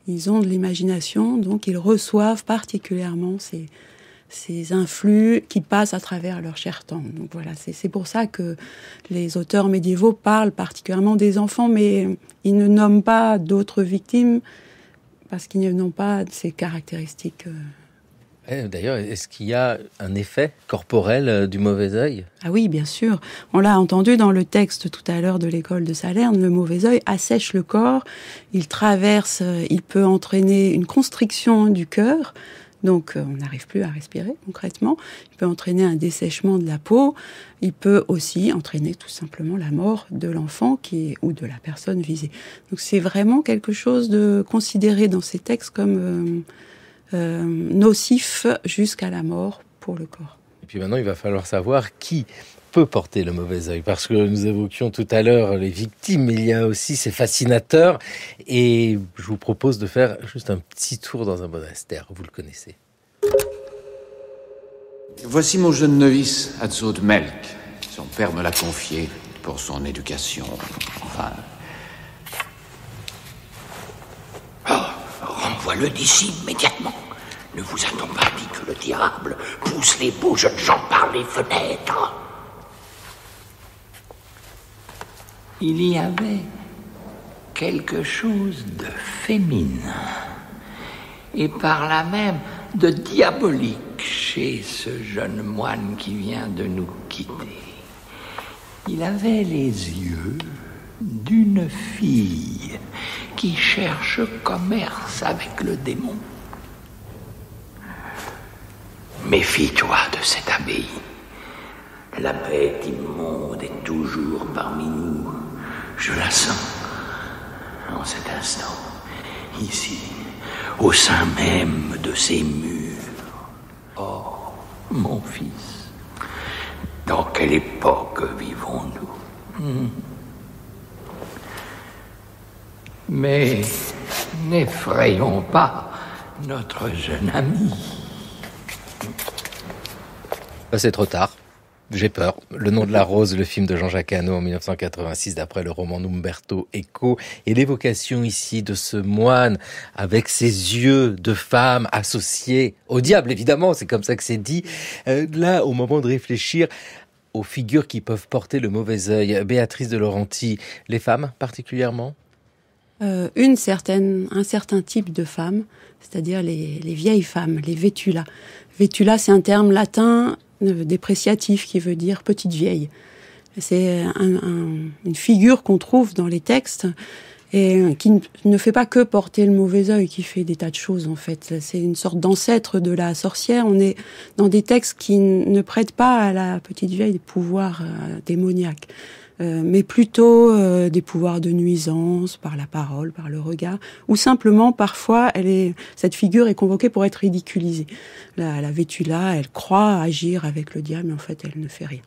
Ils ont de l'imagination, donc ils reçoivent particulièrement ces influx qui passent à travers leur chair tendre. Donc voilà, c'est pour ça que les auteurs médiévaux parlent particulièrement des enfants, mais ils ne nomment pas d'autres victimes parce qu'ils n'ont pas ces caractéristiques. D'ailleurs, est-ce qu'il y a un effet corporel du mauvais œil? Ah oui, bien sûr. On l'a entendu dans le texte tout à l'heure de l'école de Salerne, le mauvais œil assèche le corps, il peut entraîner une constriction du cœur, donc on n'arrive plus à respirer concrètement. Il peut entraîner un dessèchement de la peau. Il peut aussi entraîner tout simplement la mort de l'enfant ou de la personne visée. Donc c'est vraiment quelque chose de considéré dans ces textes comme nocif jusqu'à la mort pour le corps. Et puis maintenant, il va falloir savoir qui peut porter le mauvais œil, parce que nous évoquions tout à l'heure les victimes, mais il y a aussi ces fascinateurs, et je vous propose de faire juste un petit tour dans un monastère, vous le connaissez. Voici mon jeune novice, Hatzot Melk. Son père me l'a confié pour son éducation. Enfin... Renvoie-le d'ici immédiatement. Ne vous a-t-on pas dit que le diable pousse les beaux jeunes gens par les fenêtres? il y avait quelque chose de féminin et par là même de diabolique chez ce jeune moine qui vient de nous quitter. Il avait les yeux d'une fille qui cherche commerce avec le démon. Méfie-toi de cette abbaye. La bête immonde est toujours parmi nous. Je la sens en cet instant, ici, au sein même de ces murs. Oh, mon fils, dans quelle époque vivons-nous? Mais n'effrayons pas notre jeune ami. C'est trop tard. J'ai peur. Le nom de la rose, le film de Jean-Jacques Hano en 1986, d'après le roman d'Umberto Eco, et l'évocation ici de ce moine avec ses yeux de femme associés au diable, évidemment, c'est comme ça que c'est dit. Là, au moment de réfléchir aux figures qui peuvent porter le mauvais œil, Béatrice de Laurenti, les femmes particulièrement? Un certain type de femmes, c'est-à-dire les vieilles femmes, les vétulas. Vétula, c'est un terme latin dépréciatif qui veut dire petite vieille. C'est une figure qu'on trouve dans les textes et qui ne fait pas que porter le mauvais œil, qui fait des tas de choses en fait. C'est une sorte d'ancêtre de la sorcière. On est dans des textes qui ne prêtent pas à la petite vieille des pouvoirs démoniaques. Mais plutôt des pouvoirs de nuisance par la parole, par le regard, ou simplement parfois cette figure est convoquée pour être ridiculisée. La vétula, elle croit agir avec le diable, mais en fait elle ne fait rien.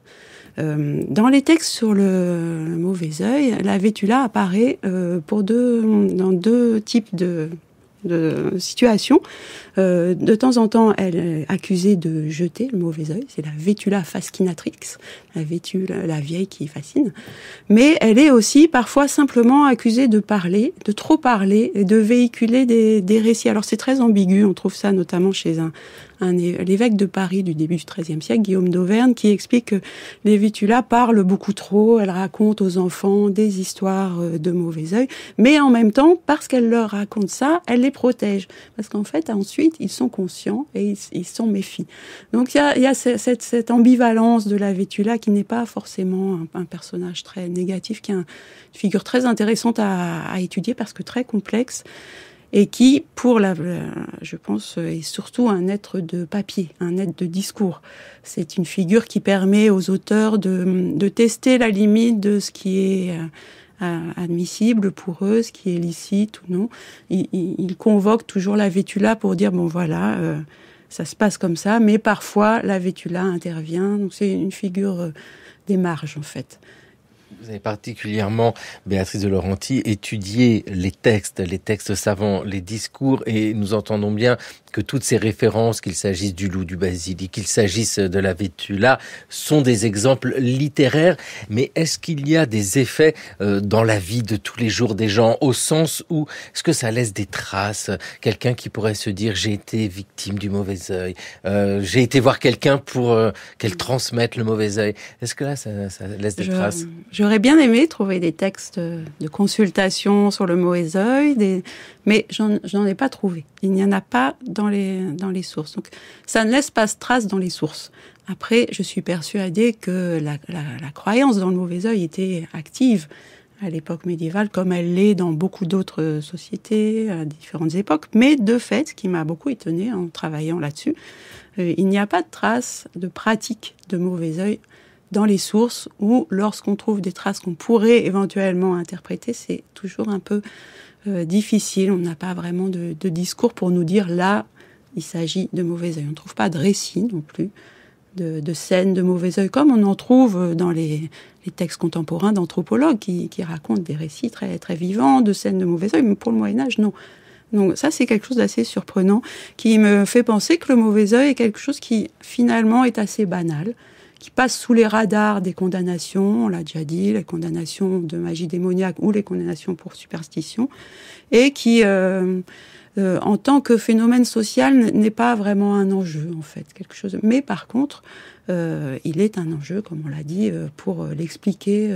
Dans les textes sur le mauvais œil, la vétula apparaît dans deux types de situation. De temps en temps, elle est accusée de jeter le mauvais œil. C'est la vétula fascinatrix, la vieille qui fascine. Mais elle est aussi parfois simplement accusée de parler, de trop parler et de véhiculer des récits. Alors c'est très ambigu. On trouve ça notamment chez l'évêque de Paris du début du XIIIe siècle, Guillaume d'Auvergne, qui explique que les vétulas parlent beaucoup trop. Elles racontent aux enfants des histoires de mauvais œil. Mais en même temps, parce qu'elles leur racontent ça, elles les protègent. Parce qu'en fait, ensuite, ils sont conscients et ils s'en méfient. Donc il y a cette ambivalence de la vétula qui n'est pas forcément un personnage très négatif, qui est une figure très intéressante à étudier parce que très complexe et qui, je pense, est surtout un être de papier, un être de discours. C'est une figure qui permet aux auteurs de tester la limite de ce qui est admissible pour eux, ce qui est licite ou non. Ils convoquent toujours la vétula pour dire, bon voilà, ça se passe comme ça, mais parfois la vétula intervient. Donc c'est une figure des marges en fait. Vous avez particulièrement, Béatrice de Laurenti, étudié les textes savants, les discours, et nous entendons bien que toutes ces références, qu'il s'agisse du loup, du basilic, qu'il s'agisse de la vétula, sont des exemples littéraires. Mais est-ce qu'il y a des effets dans la vie de tous les jours des gens, au sens où est-ce que ça laisse des traces? Quelqu'un qui pourrait se dire, j'ai été victime du mauvais œil, j'ai été voir quelqu'un pour qu'elle transmette le mauvais œil. Est-ce que là, ça laisse des traces? J'aurais bien aimé trouver des textes de consultation sur le mauvais œil, mais j'en ai pas trouvé. Il n'y en a pas dans les sources. Donc, ça ne laisse pas de traces dans les sources. Après, je suis persuadée que la croyance dans le mauvais œil était active à l'époque médiévale, comme elle l'est dans beaucoup d'autres sociétés, à différentes époques. Mais de fait, ce qui m'a beaucoup étonnée en travaillant là-dessus, il n'y a pas de traces de pratique de mauvais œil dans les sources, ou lorsqu'on trouve des traces qu'on pourrait éventuellement interpréter, c'est toujours un peu difficile. On n'a pas vraiment de discours pour nous dire là, il s'agit de mauvais œil. On ne trouve pas de récit non plus de scènes de mauvais œil, comme on en trouve dans les textes contemporains d'anthropologues qui racontent des récits très, très vivants de scènes de mauvais œil, mais pour le Moyen-Âge, non. Donc ça, c'est quelque chose d'assez surprenant, qui me fait penser que le mauvais œil est quelque chose qui, finalement, est assez banal, qui passe sous les radars des condamnations, on l'a déjà dit, les condamnations de magie démoniaque ou les condamnations pour superstition, et qui, en tant que phénomène social, n'est pas vraiment un enjeu, en fait, quelque chose. Mais par contre, il est un enjeu, comme on l'a dit, pour l'expliquer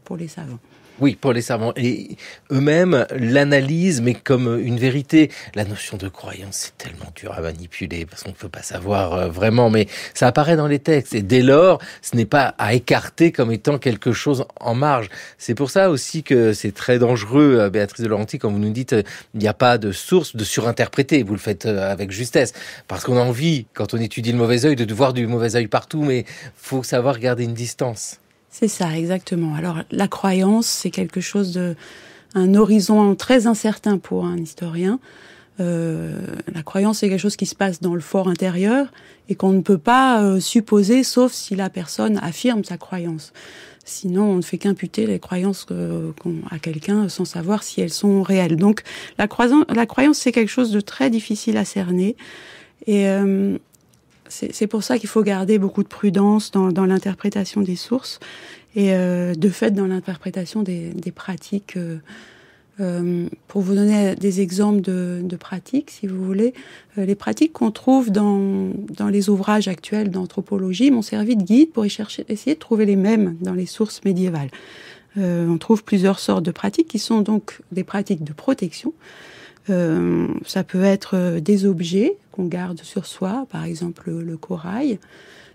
pour les savants. Oui, pour les savants. Et eux-mêmes l'analysent, mais comme une vérité. La notion de croyance, c'est tellement dur à manipuler, parce qu'on ne peut pas savoir vraiment, mais ça apparaît dans les textes. Et dès lors, ce n'est pas à écarter comme étant quelque chose en marge. C'est pour ça aussi que c'est très dangereux, Béatrice de Laurenti, quand vous nous dites il n'y a pas de source de surinterpréter. Vous le faites avec justesse. Parce qu'on a envie, quand on étudie le mauvais œil, de voir du mauvais œil partout, mais faut savoir garder une distance. C'est ça, exactement. Alors, la croyance, c'est quelque chose un horizon très incertain pour un historien. La croyance, c'est quelque chose qui se passe dans le fort intérieur et qu'on ne peut pas supposer, sauf si la personne affirme sa croyance. Sinon, on ne fait qu'imputer les croyances à quelqu'un sans savoir si elles sont réelles. Donc, la croyance, c'est quelque chose de très difficile à cerner. Et c'est pour ça qu'il faut garder beaucoup de prudence dans l'interprétation des sources et de fait dans l'interprétation des pratiques. Pour vous donner des exemples de pratiques, si vous voulez, les pratiques qu'on trouve dans les ouvrages actuels d'anthropologie m'ont servi de guide pour essayer de trouver les mêmes dans les sources médiévales. On trouve plusieurs sortes de pratiques qui sont donc des pratiques de protection. Ça peut être des objets qu'on garde sur soi, par exemple le corail.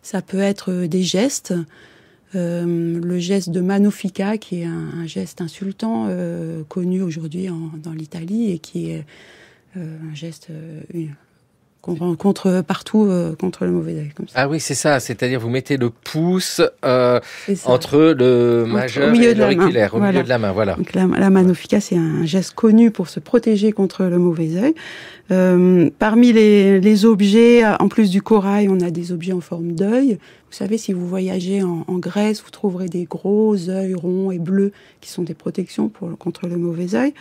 Ça peut être des gestes, le geste de Magnificat, qui est un geste insultant connu aujourd'hui dans l'Italie et qui est un geste qu'on rencontre partout contre le mauvais œil. Comme ça. Ah oui, c'est ça. C'est-à-dire, vous mettez le pouce entre le majeur et l'auriculaire, au milieu de la main. Voilà. Donc, la Magnificat, c'est un geste connu pour se protéger contre le mauvais œil. Parmi les objets, en plus du corail, on a des objets en forme d'œil. Vous savez, si vous voyagez en Grèce, vous trouverez des gros œils ronds et bleus qui sont des protections contre le mauvais œil.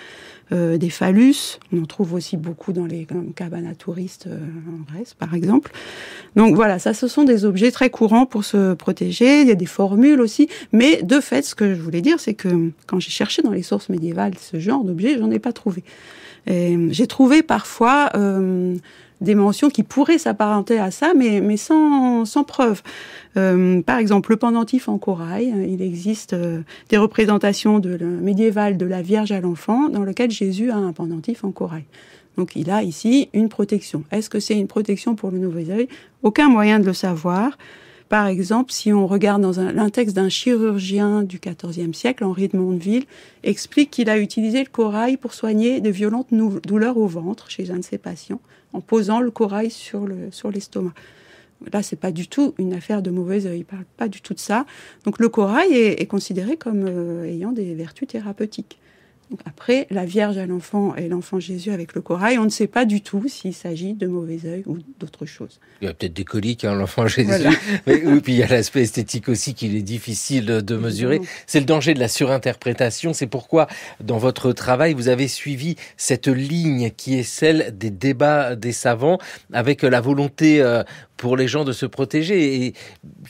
Des phallus, on en trouve aussi beaucoup dans les cabanes à touristes en Grèce, par exemple. Donc voilà, ça, ce sont des objets très courants pour se protéger. Il y a des formules aussi. Mais de fait, ce que je voulais dire, c'est que quand j'ai cherché dans les sources médiévales ce genre d'objets, j'en ai pas trouvé. Et j'ai trouvé parfois des mentions qui pourraient s'apparenter à ça, mais sans preuve. Par exemple, le pendentif en corail, il existe des représentations médiévales de la Vierge à l'enfant dans lequel Jésus a un pendentif en corail. Donc il a ici une protection. Est-ce que c'est une protection pour le mauvais œil ? Aucun moyen de le savoir. Par exemple, si on regarde dans un texte d'un chirurgien du XIVe siècle, Henri de Mondeville explique qu'il a utilisé le corail pour soigner de violentes douleurs au ventre chez un de ses patients, en posant le corail sur l'estomac. Là, c'est pas du tout une affaire de mauvais œil, il parle pas du tout de ça. Donc le corail est considéré comme ayant des vertus thérapeutiques. Donc, après, la Vierge à l'enfant et l'enfant Jésus avec le corail, on ne sait pas du tout s'il s'agit de mauvais œil ou d'autre chose. Il y a peut-être des coliques, l'enfant Jésus. Voilà. Mais puis il y a l'aspect esthétique aussi qu'il est difficile de mesurer. C'est le danger de la surinterprétation. C'est pourquoi, dans votre travail, vous avez suivi cette ligne qui est celle des débats des savants, avec la volonté pour les gens de se protéger. Et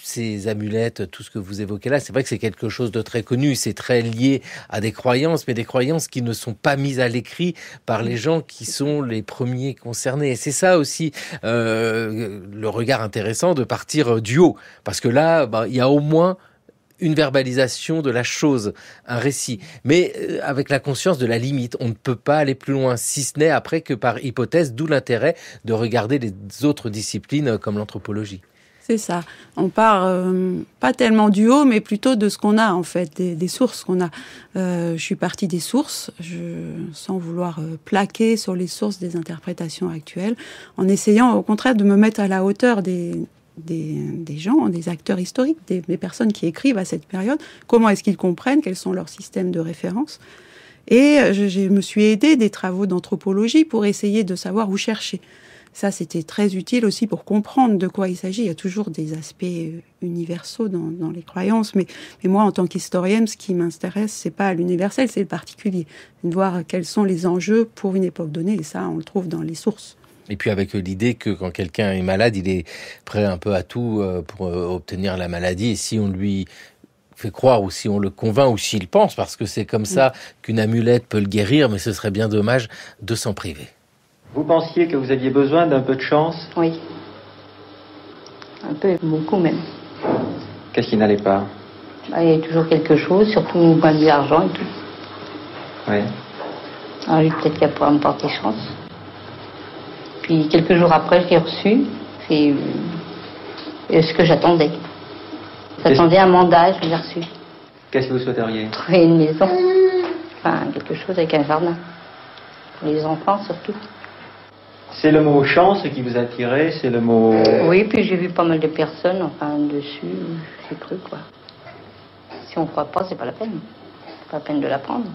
ces amulettes, tout ce que vous évoquez là, c'est vrai que c'est quelque chose de très connu. C'est très lié à des croyances, mais des croyances qui ne sont pas mises à l'écrit par les gens qui sont les premiers concernés. Et c'est ça aussi le regard intéressant de partir du haut. Parce que là, il y a au moins une verbalisation de la chose, un récit. Mais avec la conscience de la limite, on ne peut pas aller plus loin, si ce n'est après que par hypothèse, d'où l'intérêt de regarder les autres disciplines comme l'anthropologie. C'est ça. On part pas tellement du haut, mais plutôt de ce qu'on a, en fait, des sources qu'on a. Je suis partie des sources, sans vouloir plaquer sur les sources des interprétations actuelles, en essayant au contraire de me mettre à la hauteur des gens, des acteurs historiques, des personnes qui écrivent à cette période. Comment est-ce qu'ils comprennent ? Quels sont leurs systèmes de référence ? Et je me suis aidée des travaux d'anthropologie pour essayer de savoir où chercher. Ça, c'était très utile aussi pour comprendre de quoi il s'agit. Il y a toujours des aspects universaux dans les croyances, mais moi, en tant qu'historienne, ce qui m'intéresse, c'est pas l'universel, c'est le particulier. De voir quels sont les enjeux pour une époque donnée, et ça, on le trouve dans les sources. Et puis avec l'idée que quand quelqu'un est malade, il est prêt un peu à tout pour obtenir la maladie, et si on lui fait croire, ou si on le convainc, ou s'il pense, parce que c'est comme ça qu'une amulette peut le guérir, mais ce serait bien dommage de s'en priver. Vous pensiez que vous aviez besoin d'un peu de chance ? Oui. Un peu, beaucoup même. Qu'est-ce qui n'allait pas? Il y a toujours quelque chose, surtout au point de vue argent et tout. Oui. Alors lui, peut-être qu'il va pouvoir me porter chance. Puis quelques jours après, je l'ai reçu. C'est ce que j'attendais. J'attendais un mandat, je l'ai reçu. Qu'est-ce que vous souhaiteriez? Trouver une maison. Enfin, quelque chose avec un jardin. Pour les enfants, surtout. C'est le mot chance qui vous a attiré, c'est le mot... Oui, puis j'ai vu pas mal de personnes, enfin, dessus, j'ai cru, quoi. Si on ne croit pas, c'est pas la peine. C'est pas la peine de l'apprendre.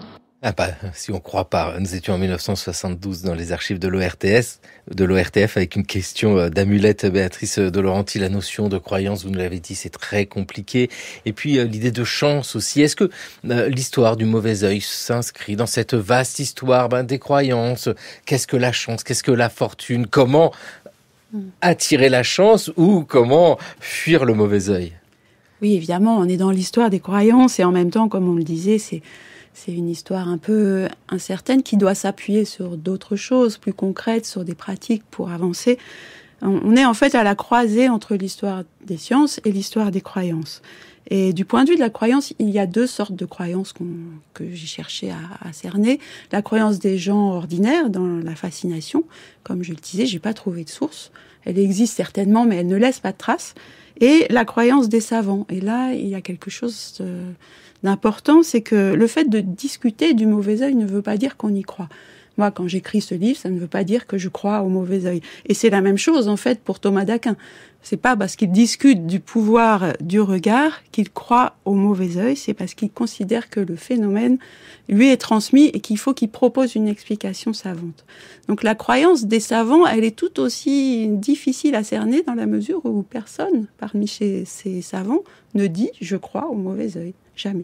Ah bah, si on croit pas. Nous étions en 1972 dans les archives de l'ORTF avec une question d'Amulette Béatrice de Laurenti. La notion de croyance, vous nous l'avez dit, c'est très compliqué. Et puis l'idée de chance aussi. Est-ce que l'histoire du mauvais œil s'inscrit dans cette vaste histoire des croyances? Qu'est-ce que la chance? Qu'est-ce que la fortune? Comment attirer la chance ou comment fuir le mauvais œil? Oui, évidemment, on est dans l'histoire des croyances et en même temps, comme on le disait, c'est une histoire un peu incertaine qui doit s'appuyer sur d'autres choses plus concrètes, sur des pratiques pour avancer. On est en fait à la croisée entre l'histoire des sciences et l'histoire des croyances. Et du point de vue de la croyance, il y a deux sortes de croyances que j'ai cherché à cerner. La croyance des gens ordinaires dans la fascination. Comme je le disais, j'ai pas trouvé de source. Elle existe certainement, mais elle ne laisse pas de traces. Et la croyance des savants. Et là, il y a quelque chose d'important, c'est que le fait de discuter du mauvais œil ne veut pas dire qu'on y croit. Moi, quand j'écris ce livre, ça ne veut pas dire que je crois au mauvais œil. Et c'est la même chose, en fait, pour Thomas d'Aquin. C'est pas parce qu'il discute du pouvoir du regard qu'il croit au mauvais œil, c'est parce qu'il considère que le phénomène lui est transmis et qu'il faut qu'il propose une explication savante. Donc la croyance des savants, elle est tout aussi difficile à cerner dans la mesure où personne parmi ces savants ne dit « je crois au mauvais œil ». Jamais.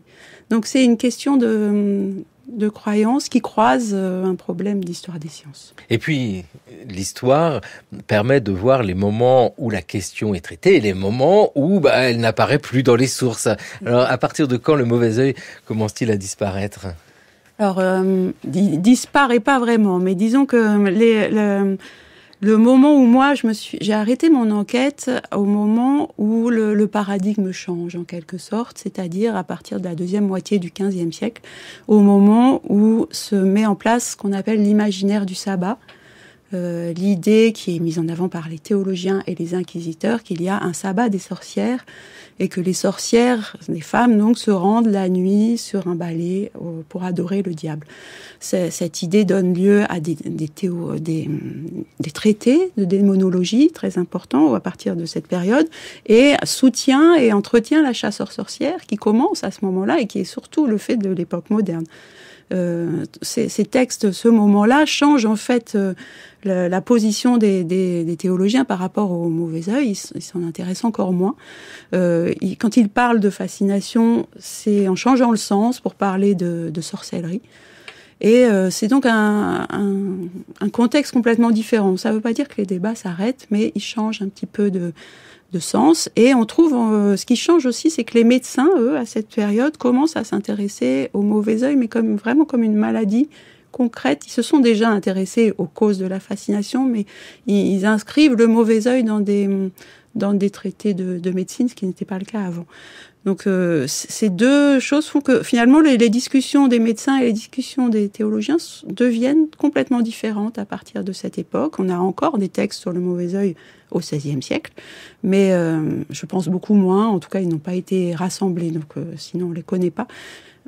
Donc c'est une question de croyance qui croise un problème d'histoire des sciences. Et puis, l'histoire permet de voir les moments où la question est traitée et les moments où elle n'apparaît plus dans les sources. Alors, à partir de quand le mauvais œil commence-t-il à disparaître? Alors, disparaît pas vraiment, mais disons que le moment où moi j'ai arrêté mon enquête au moment où le paradigme change en quelque sorte, c'est-à-dire à partir de la deuxième moitié du XVe siècle, au moment où se met en place ce qu'on appelle l'imaginaire du sabbat, l'idée qui est mise en avant par les théologiens et les inquisiteurs qu'il y a un sabbat des sorcières et que les sorcières, les femmes donc, se rendent la nuit sur un balai pour adorer le diable. Cette idée donne lieu à des traités de démonologie très importants à partir de cette période et soutient et entretient la chasse aux sorcières qui commence à ce moment-là et qui est surtout le fait de l'époque moderne. Ces textes, ce moment-là, changent en fait la position des théologiens par rapport au mauvais œil. Ils s'en intéressent encore moins. Quand ils parlent de fascination, c'est en changeant le sens pour parler de sorcellerie. Et c'est donc un contexte complètement différent. Ça ne veut pas dire que les débats s'arrêtent, mais ils changent un petit peu de sens. Et on trouve, ce qui change aussi, c'est que les médecins, eux, à cette période, commencent à s'intéresser au mauvais œil, mais vraiment comme une maladie concrète. Ils se sont déjà intéressés aux causes de la fascination, mais ils inscrivent le mauvais œil dans des traités de médecine, ce qui n'était pas le cas avant. Donc ces deux choses font que finalement les discussions des médecins et les discussions des théologiens deviennent complètement différentes à partir de cette époque. On a encore des textes sur le mauvais œil au XVIe siècle, mais je pense beaucoup moins. En tout cas, ils n'ont pas été rassemblés, donc sinon on les connaît pas.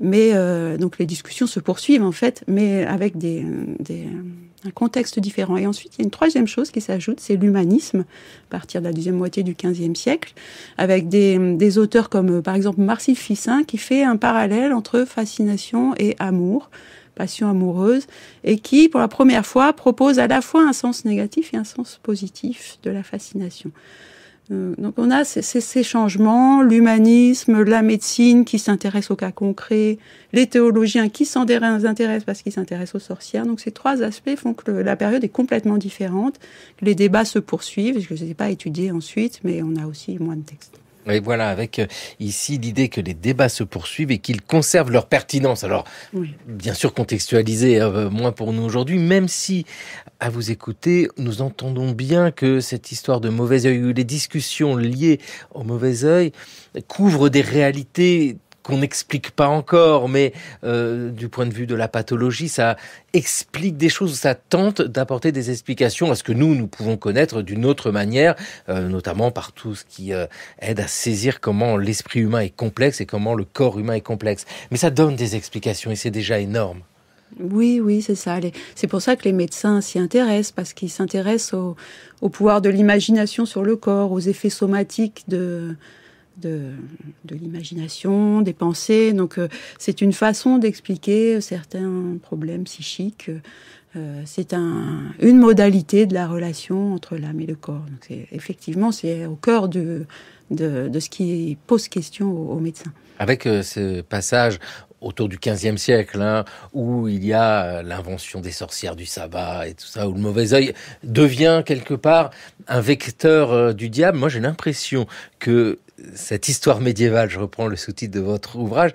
Mais donc les discussions se poursuivent en fait, mais avec un contexte différent. Et ensuite, il y a une troisième chose qui s'ajoute, c'est l'humanisme, à partir de la deuxième moitié du XVe siècle, avec des auteurs comme, par exemple, Marcille Ficin, qui fait un parallèle entre fascination et amour, passion amoureuse, et qui, pour la première fois, propose à la fois un sens négatif et un sens positif de la fascination. Donc on a ces changements, l'humanisme, la médecine qui s'intéresse aux cas concrets, les théologiens qui s'en intéressent parce qu'ils s'intéressent aux sorcières. Donc ces trois aspects font que la période est complètement différente, que les débats se poursuivent. Je ne les ai pas étudiés ensuite, mais on a aussi moins de textes. Et voilà, avec ici l'idée que les débats se poursuivent et qu'ils conservent leur pertinence. Alors, oui, bien sûr contextualisé, moins pour nous aujourd'hui, même si, à vous écouter, nous entendons bien que cette histoire de mauvais œil, ou les discussions liées au mauvais œil, couvrent des réalités qu'on n'explique pas encore, mais du point de vue de la pathologie, ça explique des choses, ça tente d'apporter des explications à ce que nous pouvons connaître d'une autre manière, notamment par tout ce qui aide à saisir comment l'esprit humain est complexe et comment le corps humain est complexe. Mais ça donne des explications et c'est déjà énorme. Oui, c'est ça. C'est pour ça que les médecins s'y intéressent, parce qu'ils s'intéressent au pouvoir de l'imagination sur le corps, aux effets somatiques de l'imagination, des pensées. Donc c'est une façon d'expliquer certains problèmes psychiques. C'est une modalité de la relation entre l'âme et le corps. Donc effectivement, c'est au cœur de ce qui pose question aux médecins. Avec ce passage autour du XVe siècle, où il y a l'invention des sorcières du sabbat et tout ça, où le mauvais œil devient quelque part un vecteur du diable. Moi, j'ai l'impression que cette histoire médiévale, je reprends le sous-titre de votre ouvrage,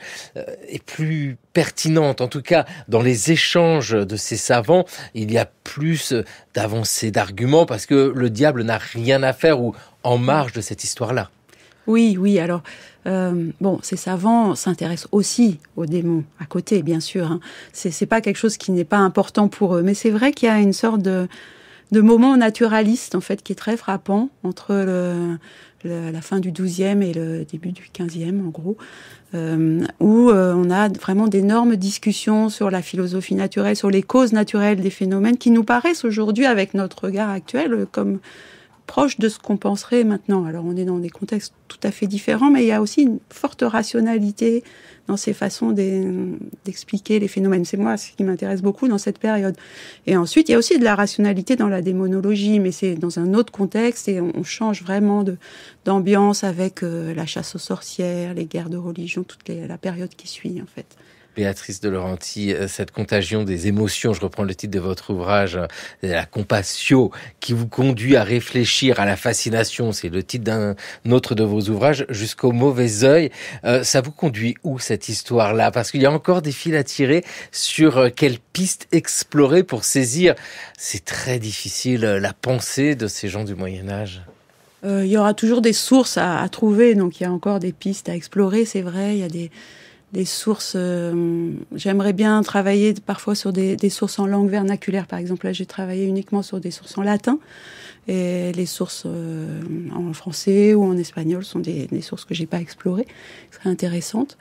est plus pertinente. En tout cas, dans les échanges de ces savants, il y a plus d'avancées d'arguments parce que le diable n'a rien à faire ou en marge de cette histoire-là. Oui. Alors, ces savants s'intéressent aussi aux démons à côté, bien sûr. C'est pas quelque chose qui n'est pas important pour eux. Mais c'est vrai qu'il y a une sorte de moment naturaliste, en fait, qui est très frappant entre la fin du XIIe et le début du XVe, en gros, où on a vraiment d'énormes discussions sur la philosophie naturelle, sur les causes naturelles des phénomènes qui nous paraissent aujourd'hui, avec notre regard actuel, comme proche de ce qu'on penserait maintenant. Alors on est dans des contextes tout à fait différents, mais il y a aussi une forte rationalité dans ces façons d'expliquer les phénomènes. C'est moi ce qui m'intéresse beaucoup dans cette période. Et ensuite, il y a aussi de la rationalité dans la démonologie, mais c'est dans un autre contexte et on change vraiment d'ambiance avec la chasse aux sorcières, les guerres de religion, la période qui suit en fait. Béatrice de Laurenti, cette contagion des émotions, je reprends le titre de votre ouvrage, la compassio, qui vous conduit à réfléchir à la fascination, c'est le titre d'un autre de vos ouvrages, jusqu'au mauvais œil. Ça vous conduit où cette histoire-là? Parce qu'il y a encore des fils à tirer sur quelles pistes explorer pour saisir, c'est très difficile, la pensée de ces gens du Moyen-Âge. Il y aura toujours des sources à trouver, donc il y a encore des pistes à explorer, c'est vrai, il y a des sources, j'aimerais bien travailler parfois sur des sources en langue vernaculaire, par exemple. Là, j'ai travaillé uniquement sur des sources en latin. Et les sources en français ou en espagnol sont des sources que j'ai pas explorées, qui seraient intéressantes.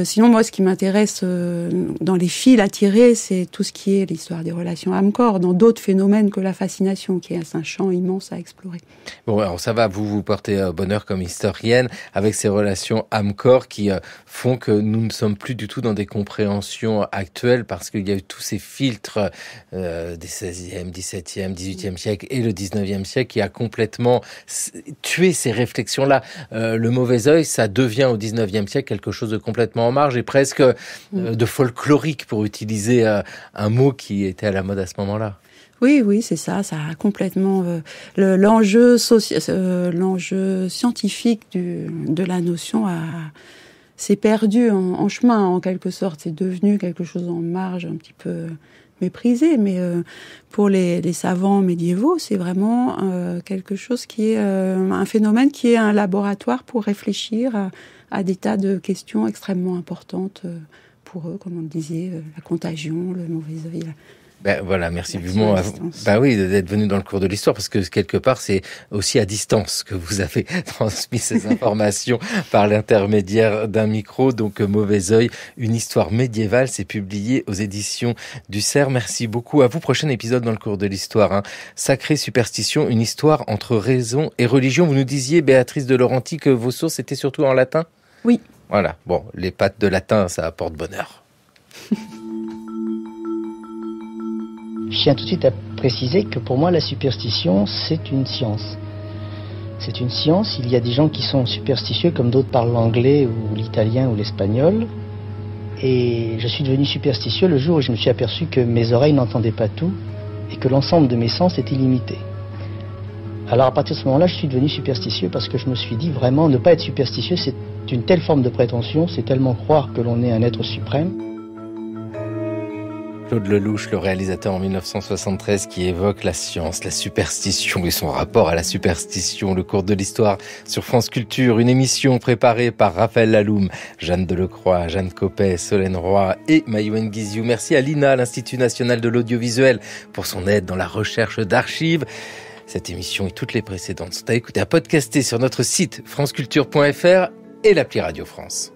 Sinon, moi, ce qui m'intéresse dans les fils à tirer, c'est tout ce qui est l'histoire des relations âme-corps, dans d'autres phénomènes que la fascination, qui est un champ immense à explorer. Bon, alors ça va, vous portez bonheur comme historienne, avec ces relations âme-corps qui font que nous ne sommes plus du tout dans des compréhensions actuelles, parce qu'il y a eu tous ces filtres des 16e, 17e, 18e siècle et le 19e siècle qui a complètement tué ces réflexions-là. Le mauvais œil, ça devient au 19e siècle quelque chose de complètement en marge et presque de folklorique, pour utiliser un mot qui était à la mode à ce moment-là. Oui, c'est ça. Ça a complètement l'enjeu scientifique de la notion s'est perdu en chemin, en quelque sorte. C'est devenu quelque chose en marge, un petit peu méprisé, mais pour les savants médiévaux, c'est vraiment quelque chose qui est un phénomène qui est un laboratoire pour réfléchir à des tas de questions extrêmement importantes pour eux, comme on le disait, la contagion, le mauvais œil. Voilà, merci vivement à vous. Oui, d'être venu dans le cours de l'histoire, parce que quelque part, c'est aussi à distance que vous avez transmis ces informations par l'intermédiaire d'un micro. Donc, Mauvais œil, une histoire médiévale, c'est publié aux éditions du Cerf. Merci beaucoup à vous. Prochain épisode dans le cours de l'histoire. Sacrée superstition, une histoire entre raison et religion. Vous nous disiez, Béatrice de Laurenti, que vos sources étaient surtout en latin? Oui. Voilà. Bon, les pattes de latin, ça apporte bonheur. Je tiens tout de suite à préciser que pour moi, la superstition, c'est une science. C'est une science. Il y a des gens qui sont superstitieux, comme d'autres parlent l'anglais ou l'italien ou l'espagnol. Et je suis devenu superstitieux le jour où je me suis aperçu que mes oreilles n'entendaient pas tout et que l'ensemble de mes sens était limité. Alors à partir de ce moment-là, je suis devenu superstitieux parce que je me suis dit vraiment, ne pas être superstitieux, c'est une telle forme de prétention, c'est tellement croire que l'on est un être suprême. Claude Lelouch, le réalisateur en 1973, qui évoque la science, la superstition et son rapport à la superstition. Le cours de l'histoire sur France Culture, une émission préparée par Raphaël Laloum, Jeanne Delecroix, Jeanne Copet, Solène Roy et Maïwenn Guizou. Merci à l'INA, l'Institut National de l'Audiovisuel, pour son aide dans la recherche d'archives. Cette émission et toutes les précédentes sont à écouter, à podcaster sur notre site franceculture.fr et l'appli Radio France.